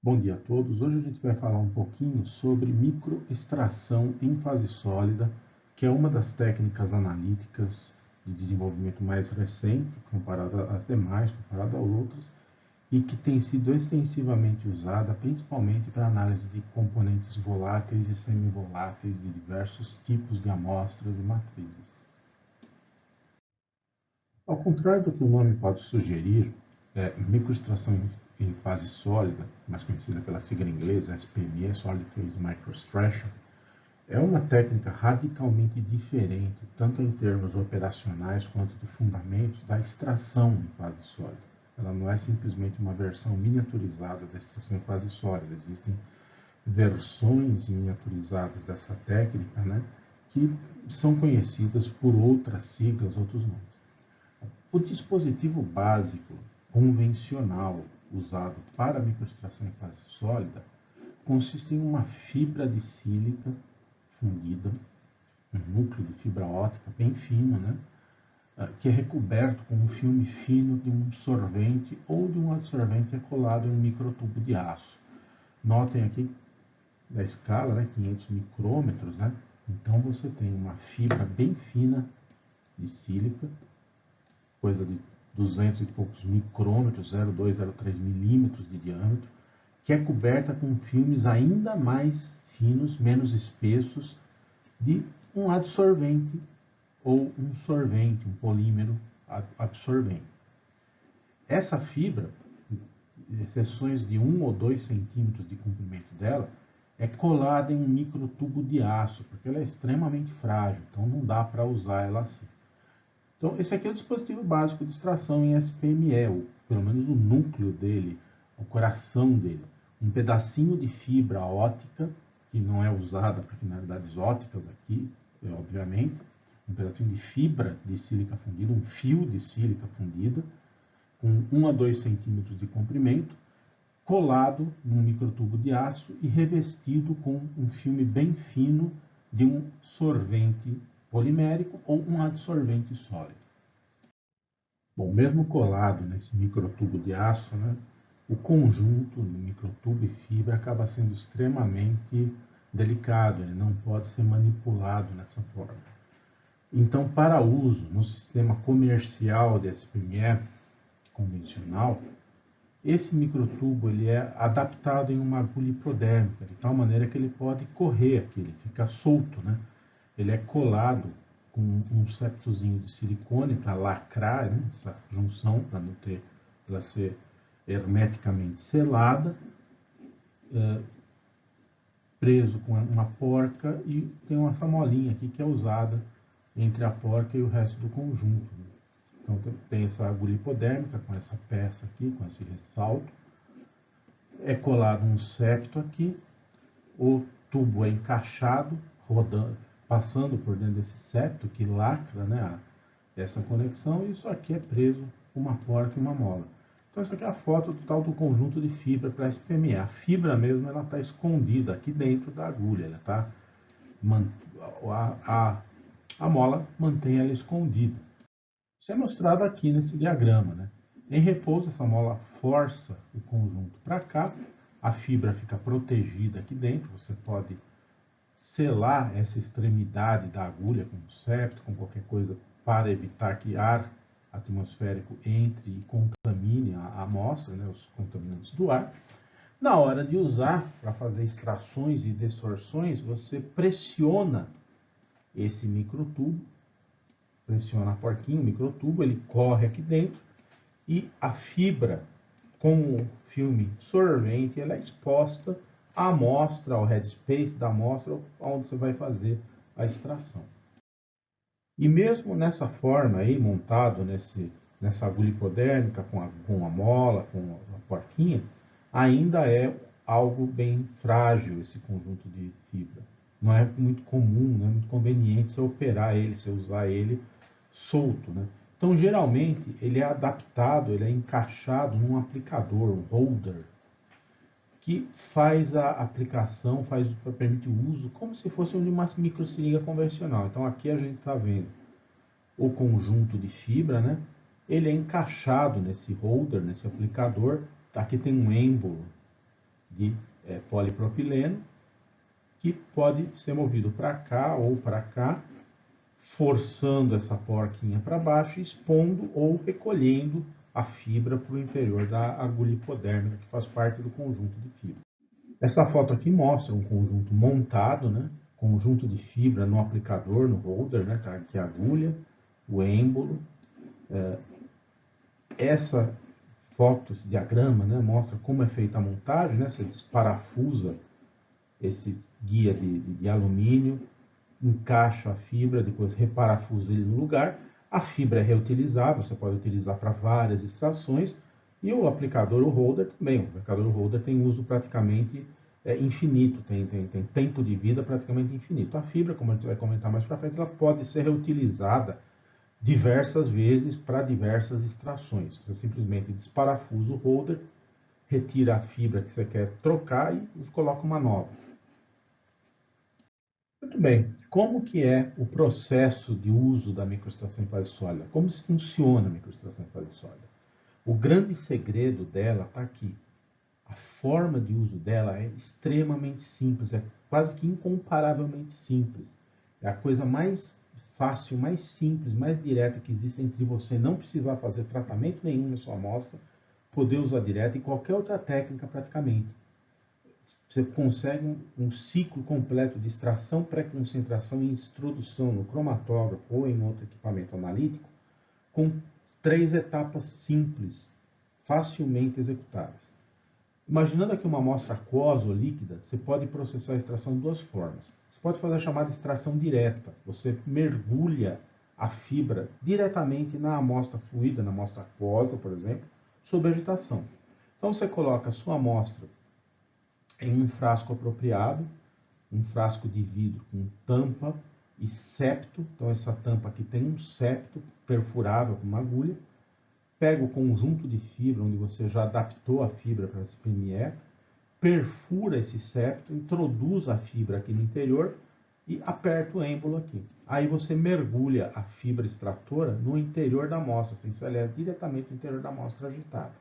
Bom dia a todos. Hoje a gente vai falar um pouquinho sobre microextração em fase sólida, que é uma das técnicas analíticas de desenvolvimento mais recente, comparada às demais, comparada a outras, e que tem sido extensivamente usada principalmente para análise de componentes voláteis e semivoláteis de diversos tipos de amostras e matrizes. Ao contrário do que o nome pode sugerir, microextração em fase sólida, mais conhecida pela sigla inglesa SPME, Solid Phase Microextraction, é uma técnica radicalmente diferente, tanto em termos operacionais quanto de fundamentos, da extração em fase sólida. Ela não é simplesmente uma versão miniaturizada da extração em fase sólida, existem versões miniaturizadas dessa técnica, né, que são conhecidas por outras siglas, outros nomes. O dispositivo básico convencional usado para microextração em fase sólida consiste em uma fibra de sílica fundida, um núcleo de fibra óptica bem fino, né, que é recoberto com um filme fino de um solvente ou de um adsorvente colado em um microtubo de aço. Notem aqui da escala, né, 500 micrômetros, né? Então você tem uma fibra bem fina de sílica, coisa de 200 e poucos micrômetros, 0,2, 0,3 milímetros de diâmetro, que é coberta com filmes ainda mais finos, menos espessos, de um adsorvente ou um solvente, um polímero absorvente. Essa fibra, seções de 1 ou 2 centímetros de comprimento dela, é colada em um microtubo de aço, porque ela é extremamente frágil, então não dá para usar ela assim. Então, esse aqui é o dispositivo básico de extração em SPME, ou pelo menos o núcleo dele, o coração dele. Um pedacinho de fibra óptica, que não é usada para finalidades ópticas aqui, obviamente, um pedacinho de fibra de sílica fundida, um fio de sílica fundida, com 1 a 2 centímetros de comprimento, colado num microtubo de aço e revestido com um filme bem fino de um solvente polimérico ou um adsorvente sólido. Bom, mesmo colado nesse microtubo de aço, né, o conjunto do microtubo e fibra acaba sendo extremamente delicado, ele não pode ser manipulado nessa forma. Então, para uso no sistema comercial de SPME convencional, esse microtubo ele é adaptado em uma agulha hipodérmica, de tal maneira que ele pode correr aqui, ele fica solto, né? Ele é colado com um septozinho de silicone para lacrar, né, essa junção, para não ter ela ser hermeticamente selada, preso com uma porca, e tem essa molinha aqui que é usada entre a porca e o resto do conjunto. Então tem essa agulha hipodérmica com essa peça aqui, com esse ressalto. É colado um septo aqui, o tubo é encaixado, rodando, passando por dentro desse septo que lacra, né, essa conexão, e isso aqui é preso com uma porca e uma mola. Então essa aqui é a foto do tal do conjunto de fibra para SPME. A fibra mesmo ela está escondida aqui dentro da agulha, ela tá, a mola mantém ela escondida. Isso é mostrado aqui nesse diagrama, né? Em repouso, essa mola força o conjunto para cá, a fibra fica protegida aqui dentro, você pode selar essa extremidade da agulha com um septo, com qualquer coisa, para evitar que ar atmosférico entre e contamine a amostra, né, os contaminantes do ar. Na hora de usar, para fazer extrações e desorções, você pressiona esse microtubo, pressiona a porquinha, o microtubo, ele corre aqui dentro, e a fibra com o filme solvente ela é exposta à amostra, ao headspace da amostra, onde você vai fazer a extração. E mesmo nessa forma aí, montado nessa agulha hipodérmica, com a mola, com a porquinha, ainda é algo bem frágil esse conjunto de fibra. Não é muito comum, não é muito conveniente você operar ele, você usar ele solto, né? Então, geralmente, ele é adaptado, ele é encaixado num aplicador, um holder, que faz a aplicação, permite o uso como se fosse uma microseringa convencional. Então, aqui a gente está vendo o conjunto de fibra, né? Ele é encaixado nesse holder, nesse aplicador. Aqui tem um êmbolo de polipropileno, que pode ser movido para cá ou para cá, forçando essa porquinha para baixo, expondo ou recolhendo a fibra para o interior da agulha hipodérmica, que faz parte do conjunto de fibra. Essa foto aqui mostra um conjunto montado, né? Conjunto de fibra no aplicador, no holder, né? Tá aqui a agulha, o êmbolo. Essa foto, esse diagrama, né? Mostra como é feita a montagem, né? Você desparafusa esse guia de alumínio, encaixa a fibra, depois reparafusa ele no lugar. A fibra é reutilizável, você pode utilizar para várias extrações. E o aplicador, o holder também. O aplicador, o holder tem uso praticamente infinito, tem tempo de vida praticamente infinito. A fibra, como a gente vai comentar mais para frente, ela pode ser reutilizada diversas vezes para diversas extrações. Você simplesmente desparafusa o holder, retira a fibra que você quer trocar e coloca uma nova. Muito bem, como que é o processo de uso da microextração em fase sólida? Como funciona a microextração em fase sólida? O grande segredo dela está aqui. A forma de uso dela é extremamente simples, é quase que incomparavelmente simples. É a coisa mais fácil, mais simples, mais direta que existe entre você não precisar fazer tratamento nenhum na sua amostra, poder usar direto e qualquer outra técnica praticamente. Você consegue um ciclo completo de extração, pré-concentração e introdução no cromatógrafo ou em outro equipamento analítico com 3 etapas simples, facilmente executáveis. Imaginando aqui uma amostra aquosa ou líquida, você pode processar a extração de 2 formas. Você pode fazer a chamada extração direta. Você mergulha a fibra diretamente na amostra fluida, na amostra aquosa, por exemplo, sob agitação. Então você coloca a sua amostra em um frasco apropriado, um frasco de vidro com tampa e septo. Então essa tampa aqui tem um septo perfurável com uma agulha. Pega o conjunto de fibra onde você já adaptou a fibra para esse PME, perfura esse septo, introduz a fibra aqui no interior e aperta o êmbolo aqui. Aí você mergulha a fibra extratora no interior da amostra, você insere diretamente no interior da amostra agitada.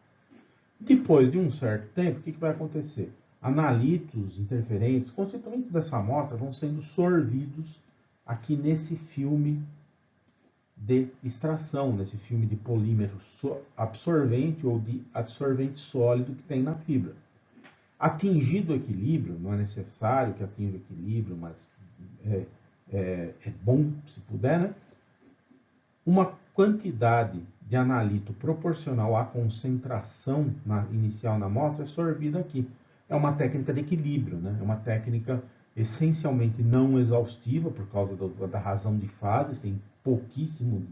Depois de um certo tempo, o que vai acontecer? Analitos interferentes, constituintes dessa amostra, vão sendo sorvidos aqui nesse filme de extração, nesse filme de polímero absorvente ou de absorvente sólido que tem na fibra. Atingido o equilíbrio, não é necessário que atinja o equilíbrio, mas é bom se puder, né? Uma quantidade de analito proporcional à concentração inicial na amostra é sorvida aqui. É uma técnica de equilíbrio, né? É uma técnica essencialmente não exaustiva, por causa da razão de fases, tem pouquíssimo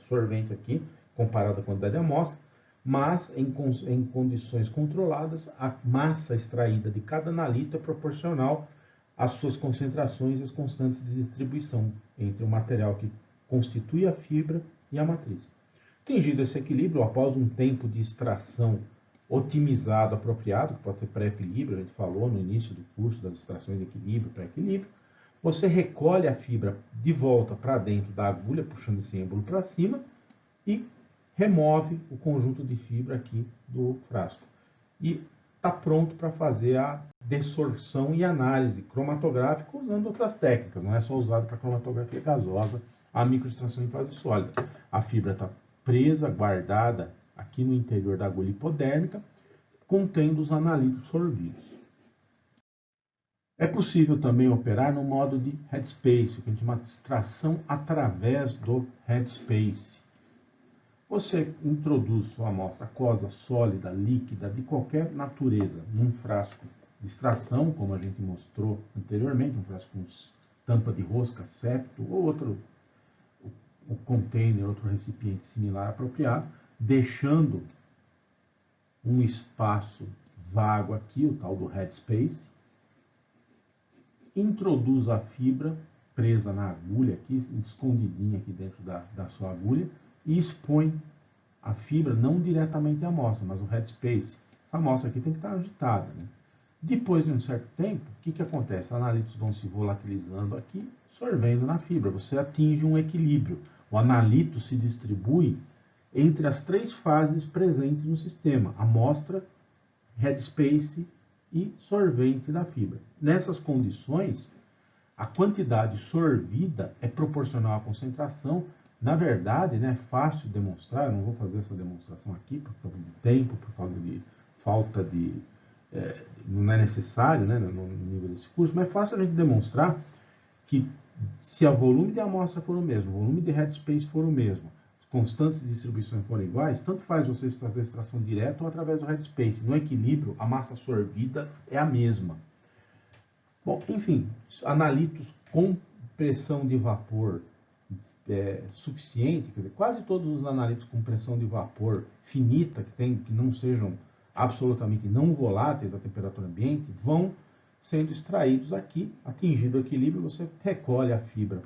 sorvente aqui, comparado à quantidade de amostra, mas em condições controladas, a massa extraída de cada analito é proporcional às suas concentrações e às constantes de distribuição entre o material que constitui a fibra e a matriz. Atingido esse equilíbrio, após um tempo de extração otimizado, apropriado, que pode ser pré-equilíbrio, a gente falou no início do curso das extrações de equilíbrio, pré-equilíbrio, você recolhe a fibra de volta para dentro da agulha, puxando esse êmbolo para cima, e remove o conjunto de fibra aqui do frasco. E está pronto para fazer a dessorção e análise cromatográfica usando outras técnicas, não é só usado para cromatografia gasosa, a microextração em fase sólida. A fibra está presa, guardada aqui no interior da agulha hipodérmica, contendo os analitos sorvidos. É possível também operar no modo de headspace, que a gente chama de extração através do headspace. Você introduz sua amostra aquosa, sólida, líquida, de qualquer natureza, num frasco de extração, como a gente mostrou anteriormente, um frasco com tampa de rosca, septo, ou outro o container, outro recipiente similar apropriado, deixando um espaço vago aqui, o tal do headspace, introduz a fibra presa na agulha aqui, escondidinha aqui dentro da sua agulha, e expõe a fibra não diretamente à amostra, mas o headspace. Essa amostra aqui tem que estar agitada, né? Depois de um certo tempo, o que acontece? Os analitos vão se volatilizando aqui, sorvendo na fibra. Você atinge um equilíbrio. O analito se distribui entre as 3 fases presentes no sistema: amostra, headspace e sorvente da fibra. Nessas condições, a quantidade sorvida é proporcional à concentração. Na verdade, né, é fácil demonstrar, eu não vou fazer essa demonstração aqui por causa de tempo, por causa de falta de... não é necessário, né, no nível desse curso, mas é fácil a gente demonstrar que se o volume de amostra for o mesmo, o volume de headspace for o mesmo, constantes de distribuição forem iguais, tanto faz você fazer a extração direta ou através do headspace. No equilíbrio, a massa sorvida é a mesma. Bom, enfim, analitos com pressão de vapor suficiente, quer dizer, quase todos os analitos com pressão de vapor finita, que não sejam absolutamente não voláteis à temperatura ambiente, vão sendo extraídos aqui. Atingido o equilíbrio, você recolhe a fibra,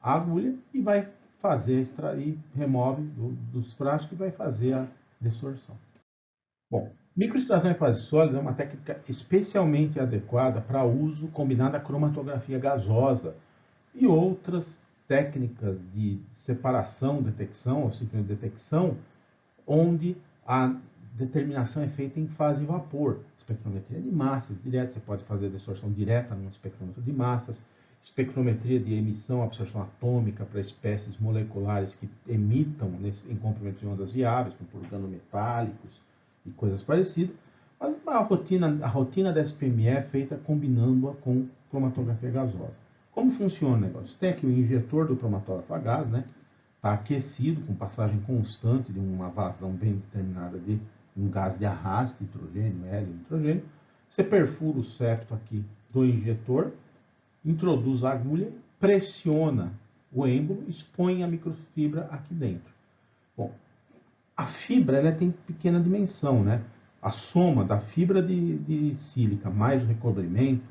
a agulha, e vai fazer extrair, remove dos frascos e vai fazer a desorção. Bom, microextração em fase sólida é uma técnica especialmente adequada para uso combinado à cromatografia gasosa e outras técnicas de separação, detecção, ou simplesmente detecção, onde a determinação é feita em fase vapor. Espectrometria de massas direta, você pode fazer desorção direta no espectrômetro de massas, espectrometria de emissão, absorção atômica para espécies moleculares que emitam em comprimentos de ondas viáveis, como organometálicos e coisas parecidas. Mas a rotina da SPME é feita combinando-a com cromatografia gasosa. Como funciona o negócio? Tem aqui o injetor do cromatógrafo a gás, né? Está aquecido, com passagem constante de uma vazão bem determinada de um gás de arraste, hidrogênio, hélio, nitrogênio. Você perfura o septo aqui do injetor, introduz a agulha, pressiona o êmbolo, expõe a microfibra aqui dentro. Bom, a fibra ela tem pequena dimensão, né? A soma da fibra de sílica mais o recobrimento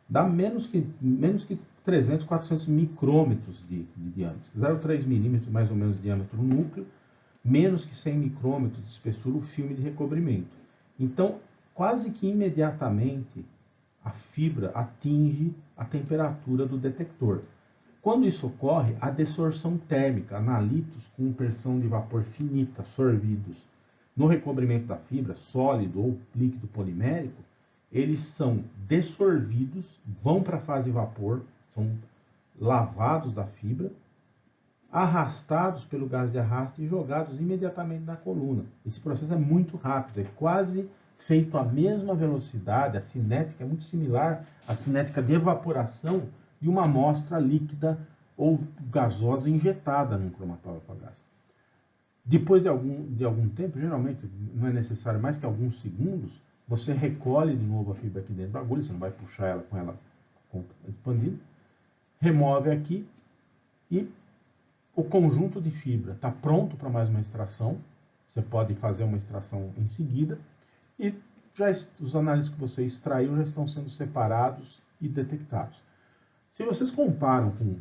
dá menos que 300, 400 micrômetros de diâmetro. 0,3 milímetros mais ou menos de diâmetro no núcleo, menos que 100 micrômetros de espessura o filme de recobrimento. Então, quase que imediatamente, a fibra atinge a temperatura do detector. Quando isso ocorre, a desorção térmica, analitos com pressão de vapor finita, sorvidos no recobrimento da fibra, sólido ou líquido polimérico, eles são dessorvidos, vão para a fase vapor, são lavados da fibra, arrastados pelo gás de arraste e jogados imediatamente na coluna. Esse processo é muito rápido, é quase feito à mesma velocidade, a cinética é muito similar à cinética de evaporação de uma amostra líquida ou gasosa injetada num cromatógrafo a gás. Depois de algum tempo, geralmente não é necessário mais que alguns segundos, você recolhe de novo a fibra aqui dentro da agulha, você não vai puxar ela com ela expandida, remove aqui e o conjunto de fibra está pronto para mais uma extração. Você pode fazer uma extração em seguida e os análises que você extraiu já estão sendo separados e detectados. Se vocês comparam com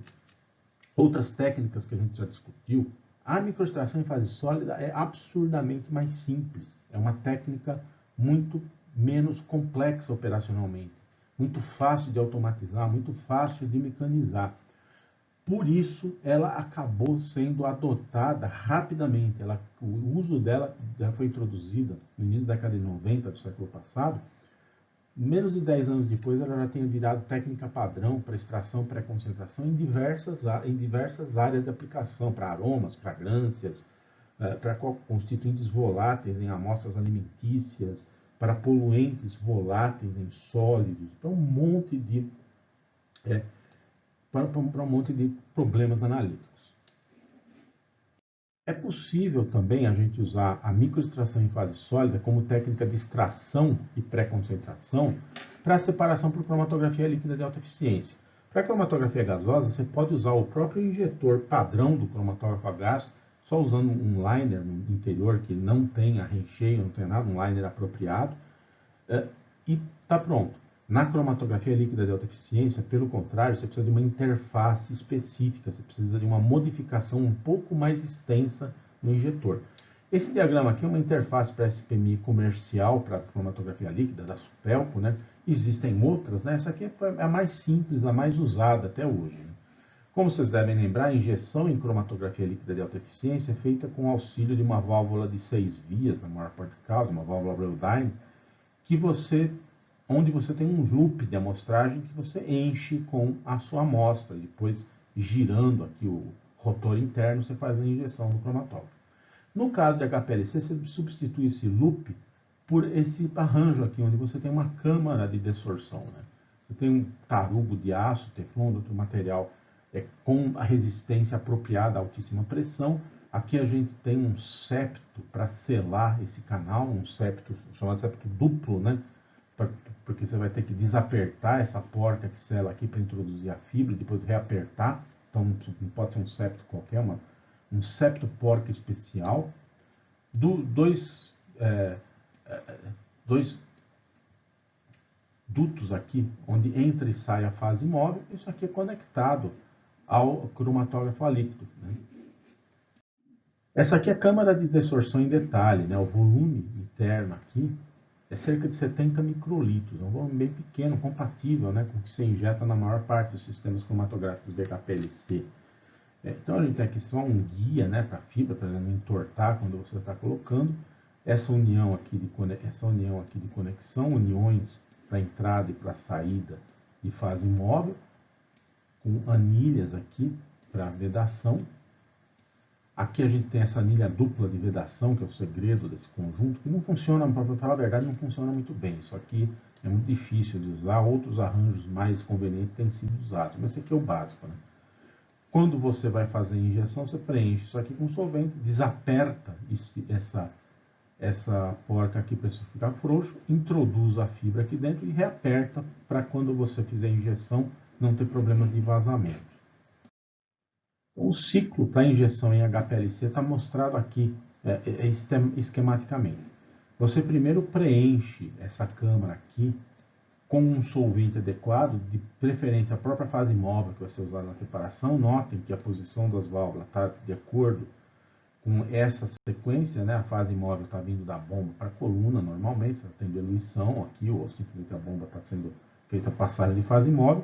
outras técnicas que a gente já discutiu, a microextração em fase sólida é absurdamente mais simples. É uma técnica muito menos complexa operacionalmente, muito fácil de automatizar, muito fácil de mecanizar. Por isso, ela acabou sendo adotada rapidamente. O uso dela já foi introduzido no início da década de 90 do século passado. Menos de 10 anos depois, ela já tinha virado técnica padrão para extração pré-concentração em diversas áreas de aplicação, para aromas, fragrâncias, para constituintes voláteis em amostras alimentícias, para poluentes voláteis em sólidos, para um monte de problemas analíticos. É possível também a gente usar a microextração em fase sólida como técnica de extração e pré-concentração para a separação por cromatografia líquida de alta eficiência. Para a cromatografia gasosa, você pode usar o próprio injetor padrão do cromatógrafo a gás, só usando um liner no interior que não tenha recheio, não tenha nada, um liner apropriado, e está pronto. Na cromatografia líquida de alta eficiência, pelo contrário, você precisa de uma interface específica, você precisa de uma modificação um pouco mais extensa no injetor. Esse diagrama aqui é uma interface para SPMI comercial para cromatografia líquida, da Supelco, né? Existem outras, né? Essa aqui é a mais simples, a mais usada até hoje. Né? Como vocês devem lembrar, a injeção em cromatografia líquida de alta eficiência é feita com auxílio de uma válvula de 6 vias, na maior parte dos casos, uma válvula Breldine, onde você tem um loop de amostragem que você enche com a sua amostra. Depois, girando aqui o rotor interno, você faz a injeção no cromatógrafo. No caso de HPLC, você substitui esse loop por esse arranjo aqui, onde você tem uma câmara de desorção, né? Você tem um tarugo de aço, teflon, outro material com a resistência apropriada à altíssima pressão. Aqui a gente tem um septo para selar esse canal, um septo chamado septo duplo, né? Porque você vai ter que desapertar essa porta que sela aqui para introduzir a fibra e depois reapertar. Então não pode ser um septo qualquer, um septo porca especial. Dois dutos aqui, onde entra e sai a fase móvel. Isso aqui é conectado ao cromatógrafo a líquido, né? Essa aqui é a câmara de desorção em detalhe, né? O volume interno aqui é cerca de 70 microlitros, um volume bem pequeno, compatível, né, com o que se injeta na maior parte dos sistemas cromatográficos de HPLC. Então a gente tem aqui só um guia, né, para a fibra, para não entortar quando você está colocando. Essa união aqui de conexão, uniões para entrada e para saída de fase móvel, com anilhas aqui para vedação. Aqui a gente tem essa anilha dupla de vedação, que é o segredo desse conjunto, que não funciona, para falar a verdade, não funciona muito bem. Isso aqui é muito difícil de usar, outros arranjos mais convenientes têm sido usados, mas esse aqui é o básico, né? Quando você vai fazer a injeção, você preenche isso aqui com solvente, desaperta essa porca aqui para isso ficar frouxo, introduz a fibra aqui dentro e reaperta para quando você fizer a injeção não ter problemas de vazamento. O ciclo para injeção em HPLC está mostrado aqui esquematicamente. Você primeiro preenche essa câmara aqui com um solvente adequado, de preferência a própria fase móvel que vai ser usada na separação. Notem que a posição das válvulas está de acordo com essa sequência, né? A fase móvel está vindo da bomba para a coluna normalmente, tem diluição aqui, ou simplesmente a bomba está sendo feita a passagem de fase móvel,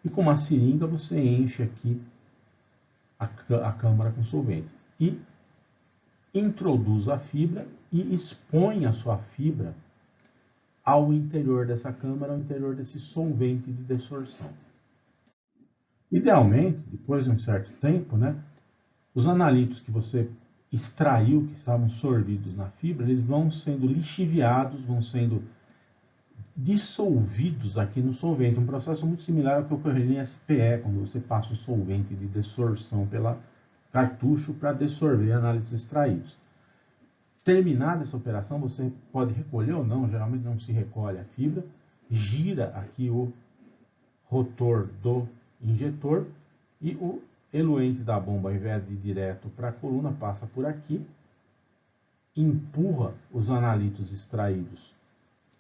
e com uma seringa você enche aqui a câmara com solvente e introduz a fibra e expõe a sua fibra ao interior dessa câmara, ao interior desse solvente de desorção. Idealmente, depois de um certo tempo, né, os analitos que você extraiu, que estavam sorvidos na fibra, eles vão sendo lixiviados, vão sendo dissolvidos aqui no solvente, um processo muito similar ao que ocorreria em SPE, quando você passa o solvente de desorção pela cartucho para dissolver análitos extraídos. Terminada essa operação, você pode recolher ou não, geralmente não se recolhe a fibra, gira aqui o rotor do injetor e o eluente da bomba, ao invés de ir direto para a coluna, passa por aqui, empurra os analitos extraídos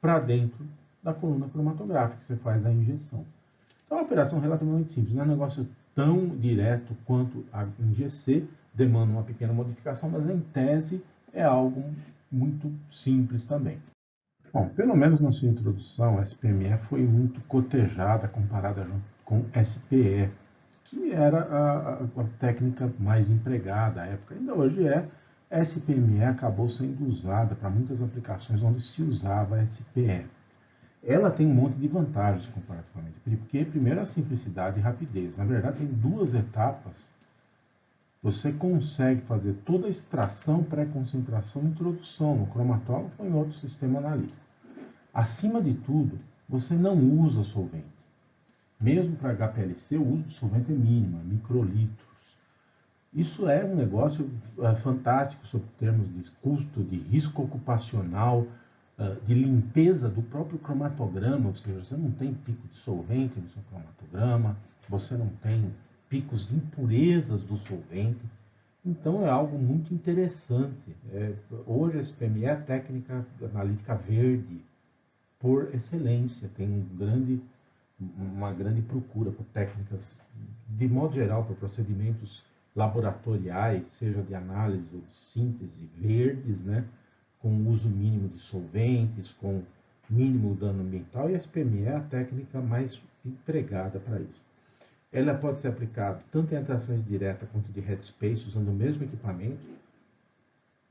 para dentro da coluna cromatográfica, que você faz a injeção. Então é uma operação relativamente simples, não é um negócio tão direto quanto a InGC, demanda uma pequena modificação, mas em tese é algo muito simples também. Bom, pelo menos na sua introdução, a SPME foi muito cotejada comparada com SPE, que era a técnica mais empregada à época. Ainda hoje a SPME acabou sendo usada para muitas aplicações onde se usava SPE. Ela tem um monte de vantagens comparativamente, porque primeiro a simplicidade e rapidez. Na verdade, tem duas etapas. Você consegue fazer toda a extração, pré-concentração e introdução no cromatógrafo ou em outro sistema analítico. Acima de tudo, você não usa solvente. Mesmo para HPLC, o uso de solvente é mínimo, microlitros. Isso é um negócio fantástico sob termos de custo, de risco ocupacional, de limpeza do próprio cromatograma, ou seja, você não tem pico de solvente no seu cromatograma, você não tem picos de impurezas do solvente. Então é algo muito interessante. Hoje a SPME é a técnica analítica verde por excelência, tem uma grande procura por técnicas, de modo geral, por procedimentos laboratoriais, seja de análise ou de síntese verdes, né, com uso mínimo de solventes, com mínimo dano ambiental, e a SPME é a técnica mais empregada para isso. Ela pode ser aplicada tanto em atrações diretas quanto de headspace, usando o mesmo equipamento.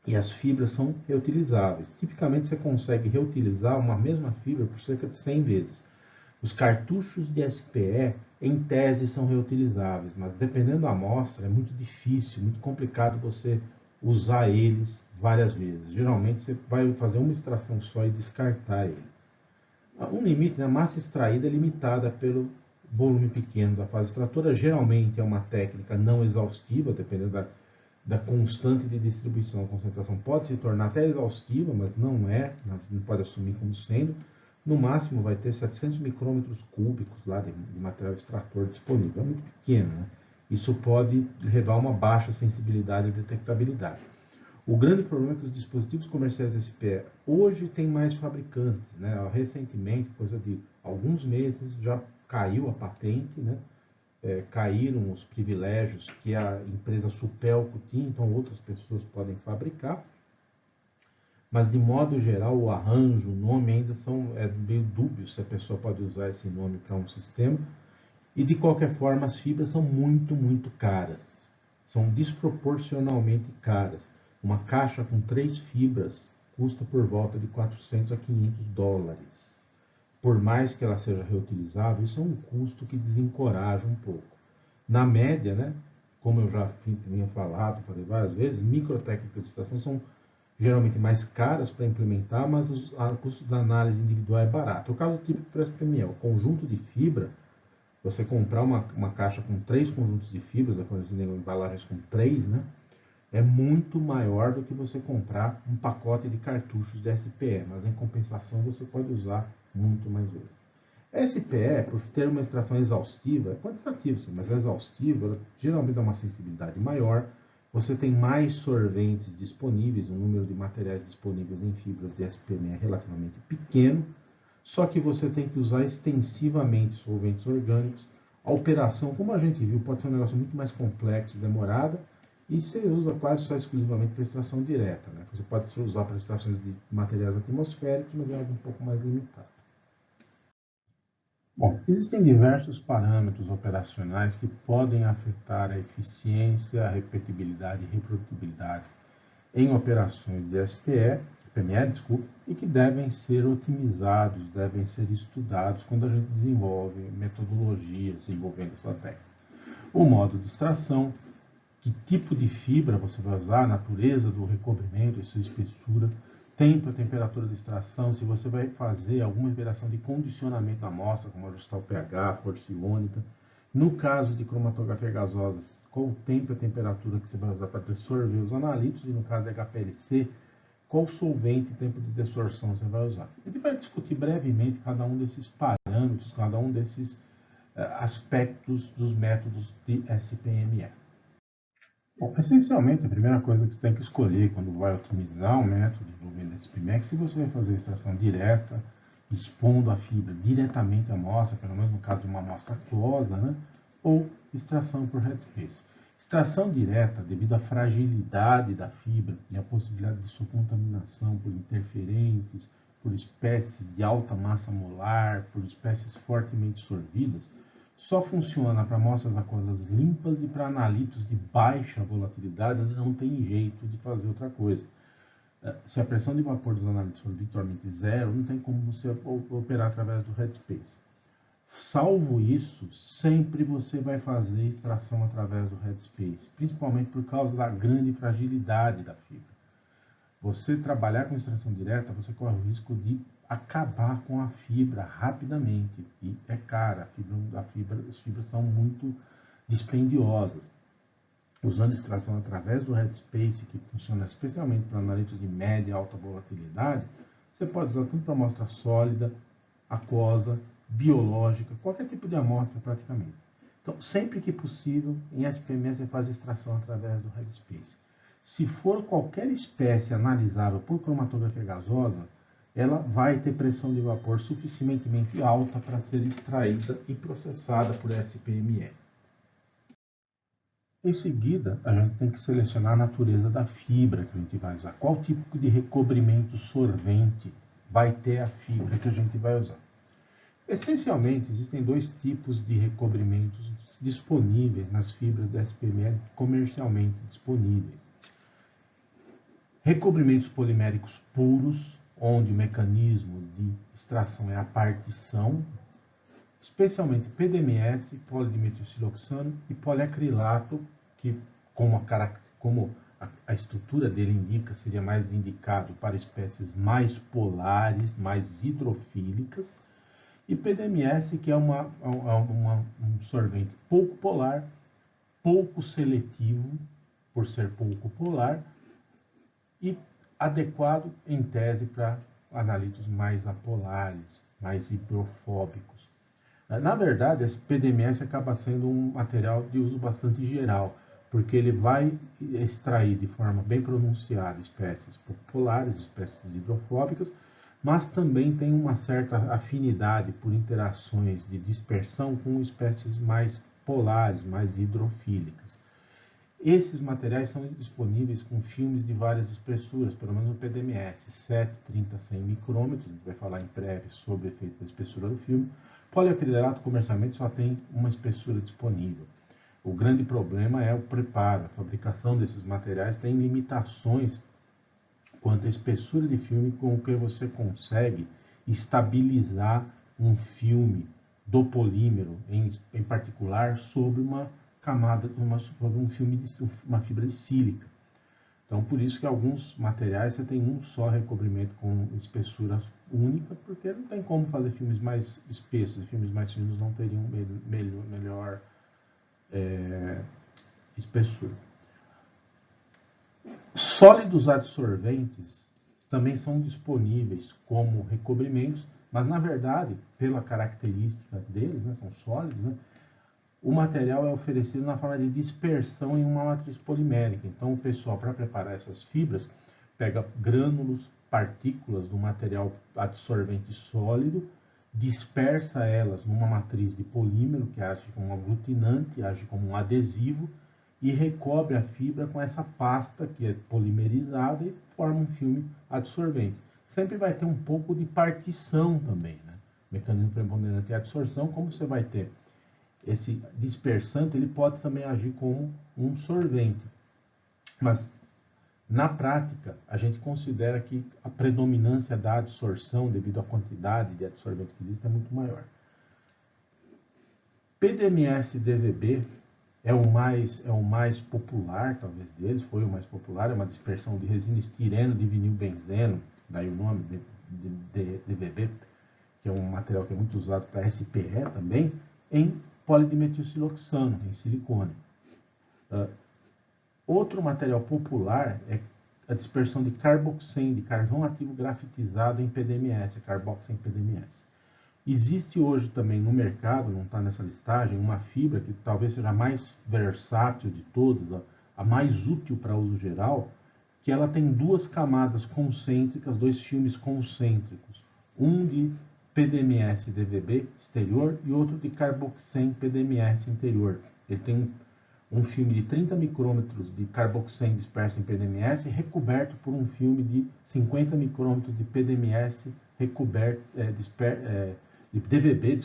E as fibras são reutilizáveis. Tipicamente você consegue reutilizar uma mesma fibra por cerca de 100 vezes. Os cartuchos de SPE, em tese, são reutilizáveis, mas dependendo da amostra, é muito difícil, muito complicado você usar eles várias vezes. Geralmente você vai fazer uma extração só e descartar ele. Um limite, a massa extraída é limitada pelo volume pequeno da fase extratora. Geralmente é uma técnica não exaustiva, dependendo da constante de distribuição. A concentração pode se tornar até exaustiva, mas não é, não pode assumir como sendo. No máximo vai ter 700 micrômetros cúbicos lá de material extrator disponível. É muito pequeno, né? Isso pode levar a uma baixa sensibilidade e detectabilidade. O grande problema é que os dispositivos comerciais SPE hoje tem mais fabricantes, né? Recentemente, coisa de alguns meses, já caiu a patente, né? Caíram os privilégios que a empresa Supelco tinha, então outras pessoas podem fabricar. Mas de modo geral, o arranjo, o nome ainda é meio dúbio se a pessoa pode usar esse nome para um sistema. E de qualquer forma, as fibras são muito, muito caras. São desproporcionalmente caras. Uma caixa com 3 fibras custa por volta de 400 a 500 dólares. Por mais que ela seja reutilizável, isso é um custo que desencoraja um pouco. Na média, né, como eu já tinha falado várias vezes, microtécnicas de extração são geralmente mais caras para implementar, mas o custo da análise individual é barato. O caso típico para SPME, o conjunto de fibra, você comprar uma caixa com 3 conjuntos de fibras, embalagens com 3, né, é muito maior do que você comprar um pacote de cartuchos de SPE, mas em compensação você pode usar muito mais vezes. SPE, por ter uma extração exaustiva, é quantitativa, sim, mas é exaustiva, ela geralmente dá uma sensibilidade maior, você tem mais solventes disponíveis, o número de materiais disponíveis em fibras de SPM é relativamente pequeno, só que você tem que usar extensivamente solventes orgânicos. A operação, como a gente viu, pode ser um negócio muito mais complexo e demorada, e você usa quase só exclusivamente para extração direta, né? Você pode usar para extrações de materiais atmosféricos, mas é algo um pouco mais limitado. Bom, existem diversos parâmetros operacionais que podem afetar a eficiência, a repetibilidade e reprodutibilidade em operações de SPME, desculpa, e que devem ser otimizados, devem ser estudados quando a gente desenvolve metodologias envolvendo essa técnica. O modo de extração, que tipo de fibra você vai usar, a natureza do recobrimento e sua espessura, tempo e temperatura de extração, se você vai fazer alguma operação de condicionamento da amostra, como ajustar o pH, força iônica. No caso de cromatografia gasosa, qual o tempo e a temperatura que você vai usar para absorver os analíticos, e no caso de HPLC, qual solvente e tempo de desorção você vai usar. A gente vai discutir brevemente cada um desses parâmetros, cada um desses aspectos dos métodos de SPME. Bom, essencialmente, a primeira coisa que você tem que escolher quando vai otimizar um método envolvendo SPME é se você vai fazer extração direta, expondo a fibra diretamente à amostra, pelo menos no caso de uma amostra aquosa, né? Ou extração por headspace. Extração direta, devido à fragilidade da fibra e à possibilidade de sua contaminação por interferentes, por espécies de alta massa molar, por espécies fortemente sorvidas, só funciona para amostras aquosas limpas e para analitos de baixa volatilidade, onde não tem jeito de fazer outra coisa. Se a pressão de vapor dos analitos for virtualmente zero, não tem como você operar através do headspace. Salvo isso, sempre você vai fazer extração através do headspace, principalmente por causa da grande fragilidade da fibra. Você trabalhar com extração direta, você corre o risco de acabar com a fibra rapidamente, e é cara, as fibras são muito dispendiosas. Usando extração através do headspace, que funciona especialmente para analitos de média e alta volatilidade, você pode usar tanto para amostra sólida, aquosa, biológica, qualquer tipo de amostra praticamente. Então, sempre que possível, em SPME você faz extração através do headspace. Se for qualquer espécie analisável por cromatografia gasosa, ela vai ter pressão de vapor suficientemente alta para ser extraída e processada por SPME. Em seguida, a gente tem que selecionar a natureza da fibra que a gente vai usar. Qual tipo de recobrimento solvente vai ter a fibra que a gente vai usar. Essencialmente, existem 2 tipos de recobrimentos disponíveis nas fibras da SPME comercialmente disponíveis. Recobrimentos poliméricos puros, onde o mecanismo de extração é a partição, especialmente PDMS, polidimetilsiloxano e poliacrilato, que como a estrutura dele indica, seria mais indicado para espécies mais polares, mais hidrofílicas, e PDMS, que é um solvente pouco polar, pouco seletivo, por ser pouco polar, e adequado, em tese, para analíticos mais apolares, mais hidrofóbicos. Na verdade, esse PDMS acaba sendo um material de uso bastante geral, porque ele vai extrair de forma bem pronunciada espécies polares, espécies hidrofóbicas, mas também tem uma certa afinidade por interações de dispersão com espécies mais polares, mais hidrofílicas. Esses materiais são disponíveis com filmes de várias espessuras, pelo menos no PDMS, 7, 30, 100 micrômetros, a gente vai falar em breve sobre o efeito da espessura do filme. Poliacrilato comercialmente só tem uma espessura disponível. O grande problema é o preparo, a fabricação desses materiais tem limitações quanto à espessura de filme com que você consegue estabilizar um filme do polímero, em particular, sobre uma camada, sobre um filme de uma fibra de sílica. Então, por isso que alguns materiais você tem um só recobrimento com espessura única, porque não tem como fazer filmes mais espessos, e filmes mais finos não teriam melhor espessura. Sólidos adsorventes também são disponíveis como recobrimentos, mas na verdade, pela característica deles, né, são sólidos, né, o material é oferecido na forma de dispersão em uma matriz polimérica. Então, o pessoal, para preparar essas fibras, pega grânulos, partículas do material adsorvente sólido, dispersa elas numa matriz de polímero, que age como um aglutinante, age como um adesivo, e recobre a fibra com essa pasta que é polimerizada e forma um filme adsorvente. Sempre vai ter um pouco de partição também, né? O mecanismo preponderante é a adsorção, como você vai ter esse dispersante, ele pode também agir como um sorvente. Mas, na prática, a gente considera que a predominância da adsorção, devido à quantidade de adsorvente que existe, é muito maior. PDMS-DVB é o mais popular, talvez, deles, foi o mais popular, é uma dispersão de resina estireno de vinilbenzeno, daí o nome de DVB, que é um material que é muito usado para SPE também, em polidimetilsiloxano, em silicone. Outro material popular é a dispersão de carboxen, de carvão ativo grafitizado em PDMS, carboxen PDMS. Existe hoje também no mercado, não está nessa listagem, uma fibra que talvez seja a mais versátil de todas, a mais útil para uso geral, que ela tem duas camadas concêntricas, dois filmes concêntricos, um de PDMS DVB exterior e outro de carboxen PDMS interior. Ele tem um filme de 30 micrômetros de carboxen disperso em PDMS recoberto por um filme de 50 micrômetros de PDMS recoberto, de DVB,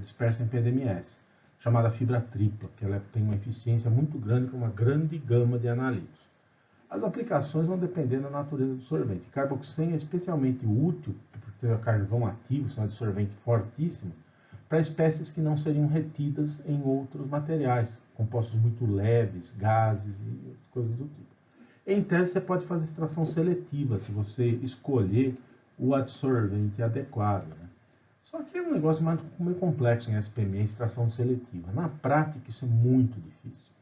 disperso em PDMS, chamada fibra tripla, que ela tem uma eficiência muito grande para uma grande gama de analíticos. As aplicações vão depender da natureza do sorvente. Carboxen é especialmente útil, por ter carvão ativo, é um absorvente fortíssimo, para espécies que não seriam retidas em outros materiais, compostos muito leves, gases e coisas do tipo. Em tese, você pode fazer extração seletiva, se você escolher o adsorvente adequado, né? Só que é um negócio meio complexo em SPME, extração seletiva. Na prática, isso é muito difícil.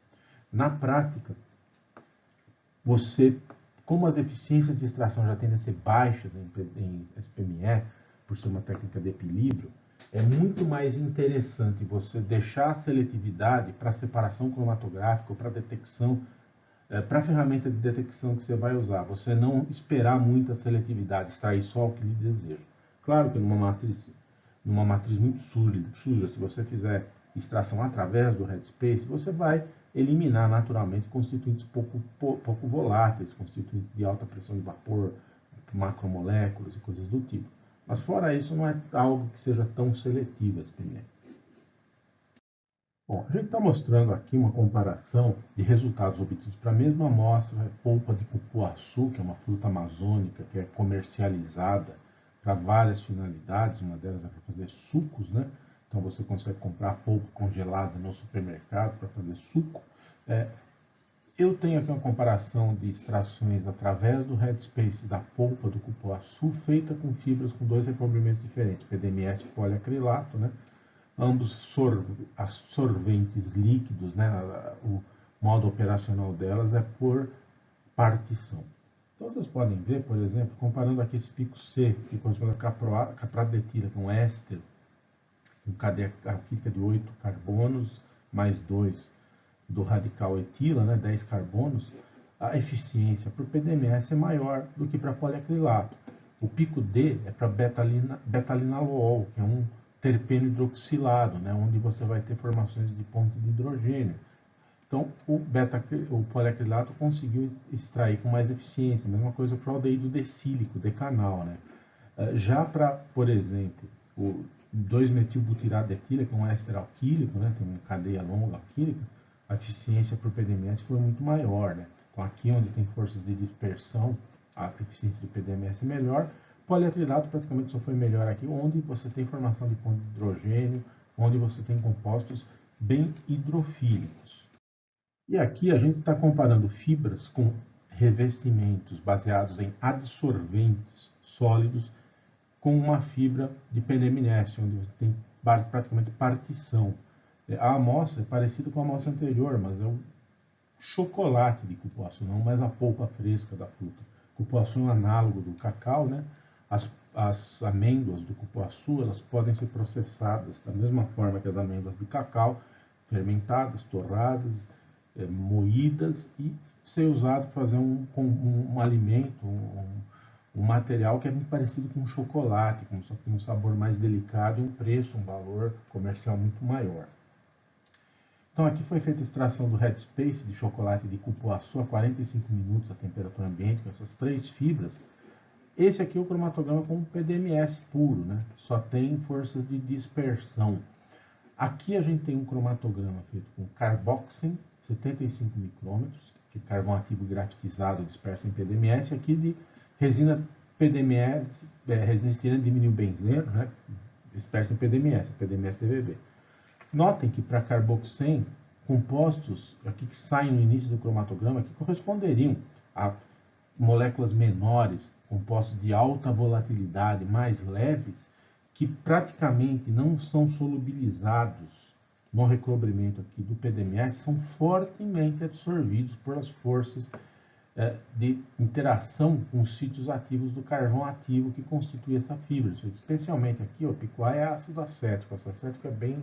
Na prática, como as eficiências de extração já tendem a ser baixas em SPME, por ser uma técnica de equilíbrio, é muito mais interessante você deixar a seletividade para separação cromatográfica ou para detecção, para a ferramenta de detecção que você vai usar. Você não esperar muita seletividade, extrair só o que lhe deseja. Claro que numa matriz muito suja, se você fizer extração através do headspace, você vai eliminar naturalmente constituintes pouco voláteis, constituintes de alta pressão de vapor, macromoléculas e coisas do tipo. Mas fora isso, não é algo que seja tão seletivo a SPME. Bom, a gente está mostrando aqui uma comparação de resultados obtidos para a mesma amostra, polpa de cupuaçu, que é uma fruta amazônica que é comercializada para várias finalidades, uma delas é para fazer sucos, né? Então você consegue comprar a polpa congelada no supermercado para fazer suco. É, eu tenho aqui uma comparação de extrações através do Headspace da polpa do cupuaçu, feita com fibras com dois recobrimentos diferentes, PDMS e poliacrilato, né? Ambos absorventes líquidos, né? O modo operacional delas é por partição. Então vocês podem ver, por exemplo, comparando aqui esse pico C, que corresponde a caprato de etila, com éster, com cadeia alquílica de 8 carbonos, mais 2 do radical etila, né, 10 carbonos, a eficiência para o PDMS é maior do que para poliacrilato. O pico D é para betalinalol, que é um terpeno hidroxilado, né, onde você vai ter formações de ponte de hidrogênio. Então, o poliacrilato conseguiu extrair com mais eficiência. A mesma coisa para o aldeído decílico, decanal. Né? Já para, por exemplo, o 2-metilbutirato de etílico, que é um éster alquílico, né? Tem uma cadeia longa alquílica, a eficiência para o PDMS foi muito maior. Né? Então, aqui onde tem forças de dispersão, a eficiência do PDMS é melhor. Poliacrilato praticamente só foi melhor aqui, onde você tem formação de ponto de hidrogênio, onde você tem compostos bem hidrofílicos. E aqui a gente está comparando fibras com revestimentos baseados em adsorventes sólidos com uma fibra de PDMS, onde você tem praticamente partição. A amostra é parecida com a amostra anterior, mas é o chocolate de cupuaçu, não mais a polpa fresca da fruta. Cupuaçu é um análogo do cacau, né? As amêndoas do cupuaçu, elas podem ser processadas da mesma forma que as amêndoas do cacau, fermentadas, torradas, moídas e ser usado para fazer um alimento, um material que é muito parecido com chocolate, só que tem um sabor mais delicado e um preço, um valor comercial muito maior. Então aqui foi feita a extração do Headspace de chocolate de cupuaçu a 45 minutos a temperatura ambiente, com essas três fibras. Esse aqui é o cromatograma com PDMS puro, né? Só tem forças de dispersão. Aqui a gente tem um cromatograma feito com carboxen, 75 micrômetros, que é carvão ativo grafitizado disperso em PDMS, aqui de resina PDMS, resina estirante de vinilbenzeno, né? Disperso em PDMS, PDMS-DVB. Notem que para carboxen, compostos aqui que saem no início do cromatograma, que corresponderiam a moléculas menores, compostos de alta volatilidade, mais leves, que praticamente não são solubilizados no recobrimento aqui do PDMS, são fortemente absorvidos pelas forças de interação com os sítios ativos do carvão ativo que constitui essa fibra. Especialmente aqui, o pico A é ácido acético. O ácido acético é bem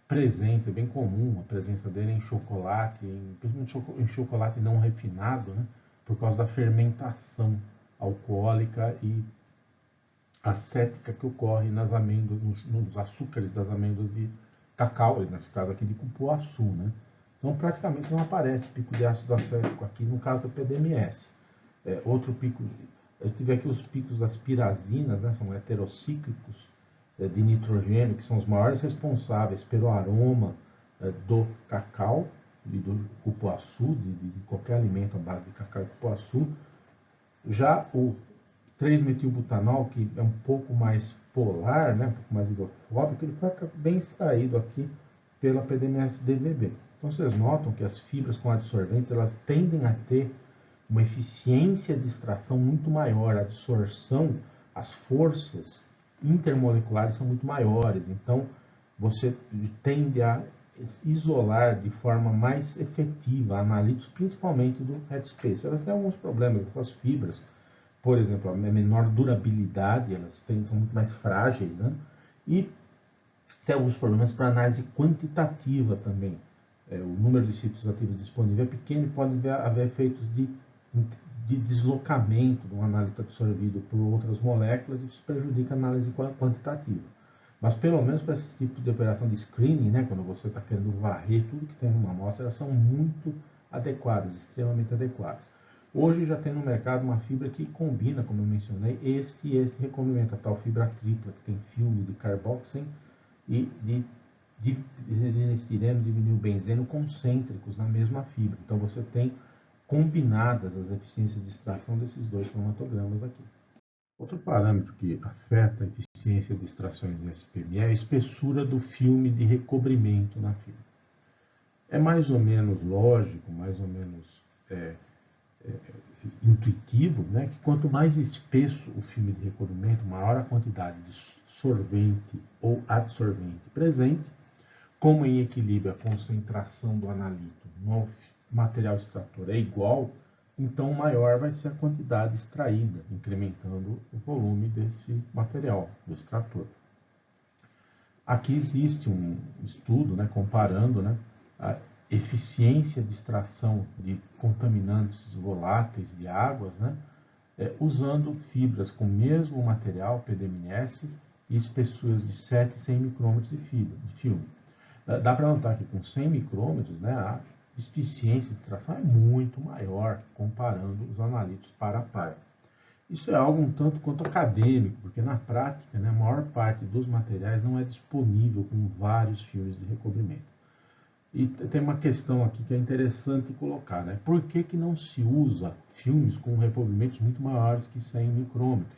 presente, é bem comum a presença dele em chocolate, principalmente em chocolate não refinado, né? Por causa da fermentação alcoólica e acética que ocorre nas amêndoas, nos açúcares das amêndoas de cacau, nesse caso aqui de cupuaçu, né? Então praticamente não aparece pico de ácido acético aqui no caso do PDMS. Outro pico, eu tive aqui os picos das pirazinas, né? São heterocíclicos de nitrogênio, que são os maiores responsáveis pelo aroma do cacau e do cupuaçu, de qualquer alimento à base de cacau e cupuaçu. Já o 3-metilbutanol, que é um pouco mais polar, né, um pouco mais hidrofóbico, ele foi bem extraído aqui pela PDMS-DVB. Então vocês notam que as fibras com adsorventes elas tendem a ter uma eficiência de extração muito maior, a absorção, as forças intermoleculares são muito maiores, então você tende a isolar de forma mais efetiva analitos, principalmente do Headspace. Elas têm alguns problemas, essas fibras, por exemplo, a menor durabilidade, elas são muito mais frágeis, né? E tem alguns problemas para análise quantitativa também. O número de sítios ativos disponível é pequeno e pode haver efeitos de deslocamento do analito absorvido por outras moléculas e isso prejudica a análise quantitativa. Mas pelo menos para esse tipo de operação de screening, né, quando você está querendo varrer tudo que tem numa amostra, elas são muito adequadas, extremamente adequadas. Hoje já tem no mercado uma fibra que combina, como eu mencionei, este recobrimento, a tal fibra tripla, que tem filmes de carboxen e de dimetilestireno, divinilbenzeno concêntricos na mesma fibra. Então você tem combinadas as eficiências de extração desses dois cromatogramas aqui. Outro parâmetro que afeta a eficiência de extrações em SPME é a espessura do filme de recobrimento na fibra. É mais ou menos lógico, mais ou menos intuitivo, né, que quanto mais espesso o filme de recobrimento, maior a quantidade de solvente ou adsorvente presente, como em equilíbrio a concentração do analito no material extrator é igual, então maior vai ser a quantidade extraída, incrementando o volume desse material, do extrator. Aqui existe um estudo, né, comparando, né, a eficiência de extração de contaminantes voláteis de águas, né, usando fibras com o mesmo material, PDMS, e espessuras de 7 e 100 micrômetros de filme. Dá para notar que com 100 micrômetros, né, a eficiência de extração é muito maior, comparando os analitos par a par. Isso é algo um tanto quanto acadêmico, porque na prática, né, a maior parte dos materiais não é disponível com vários filmes de recobrimento. E tem uma questão aqui que é interessante colocar, né? Por que não se usa filmes com recobrimentos muito maiores que 100 micrômetros?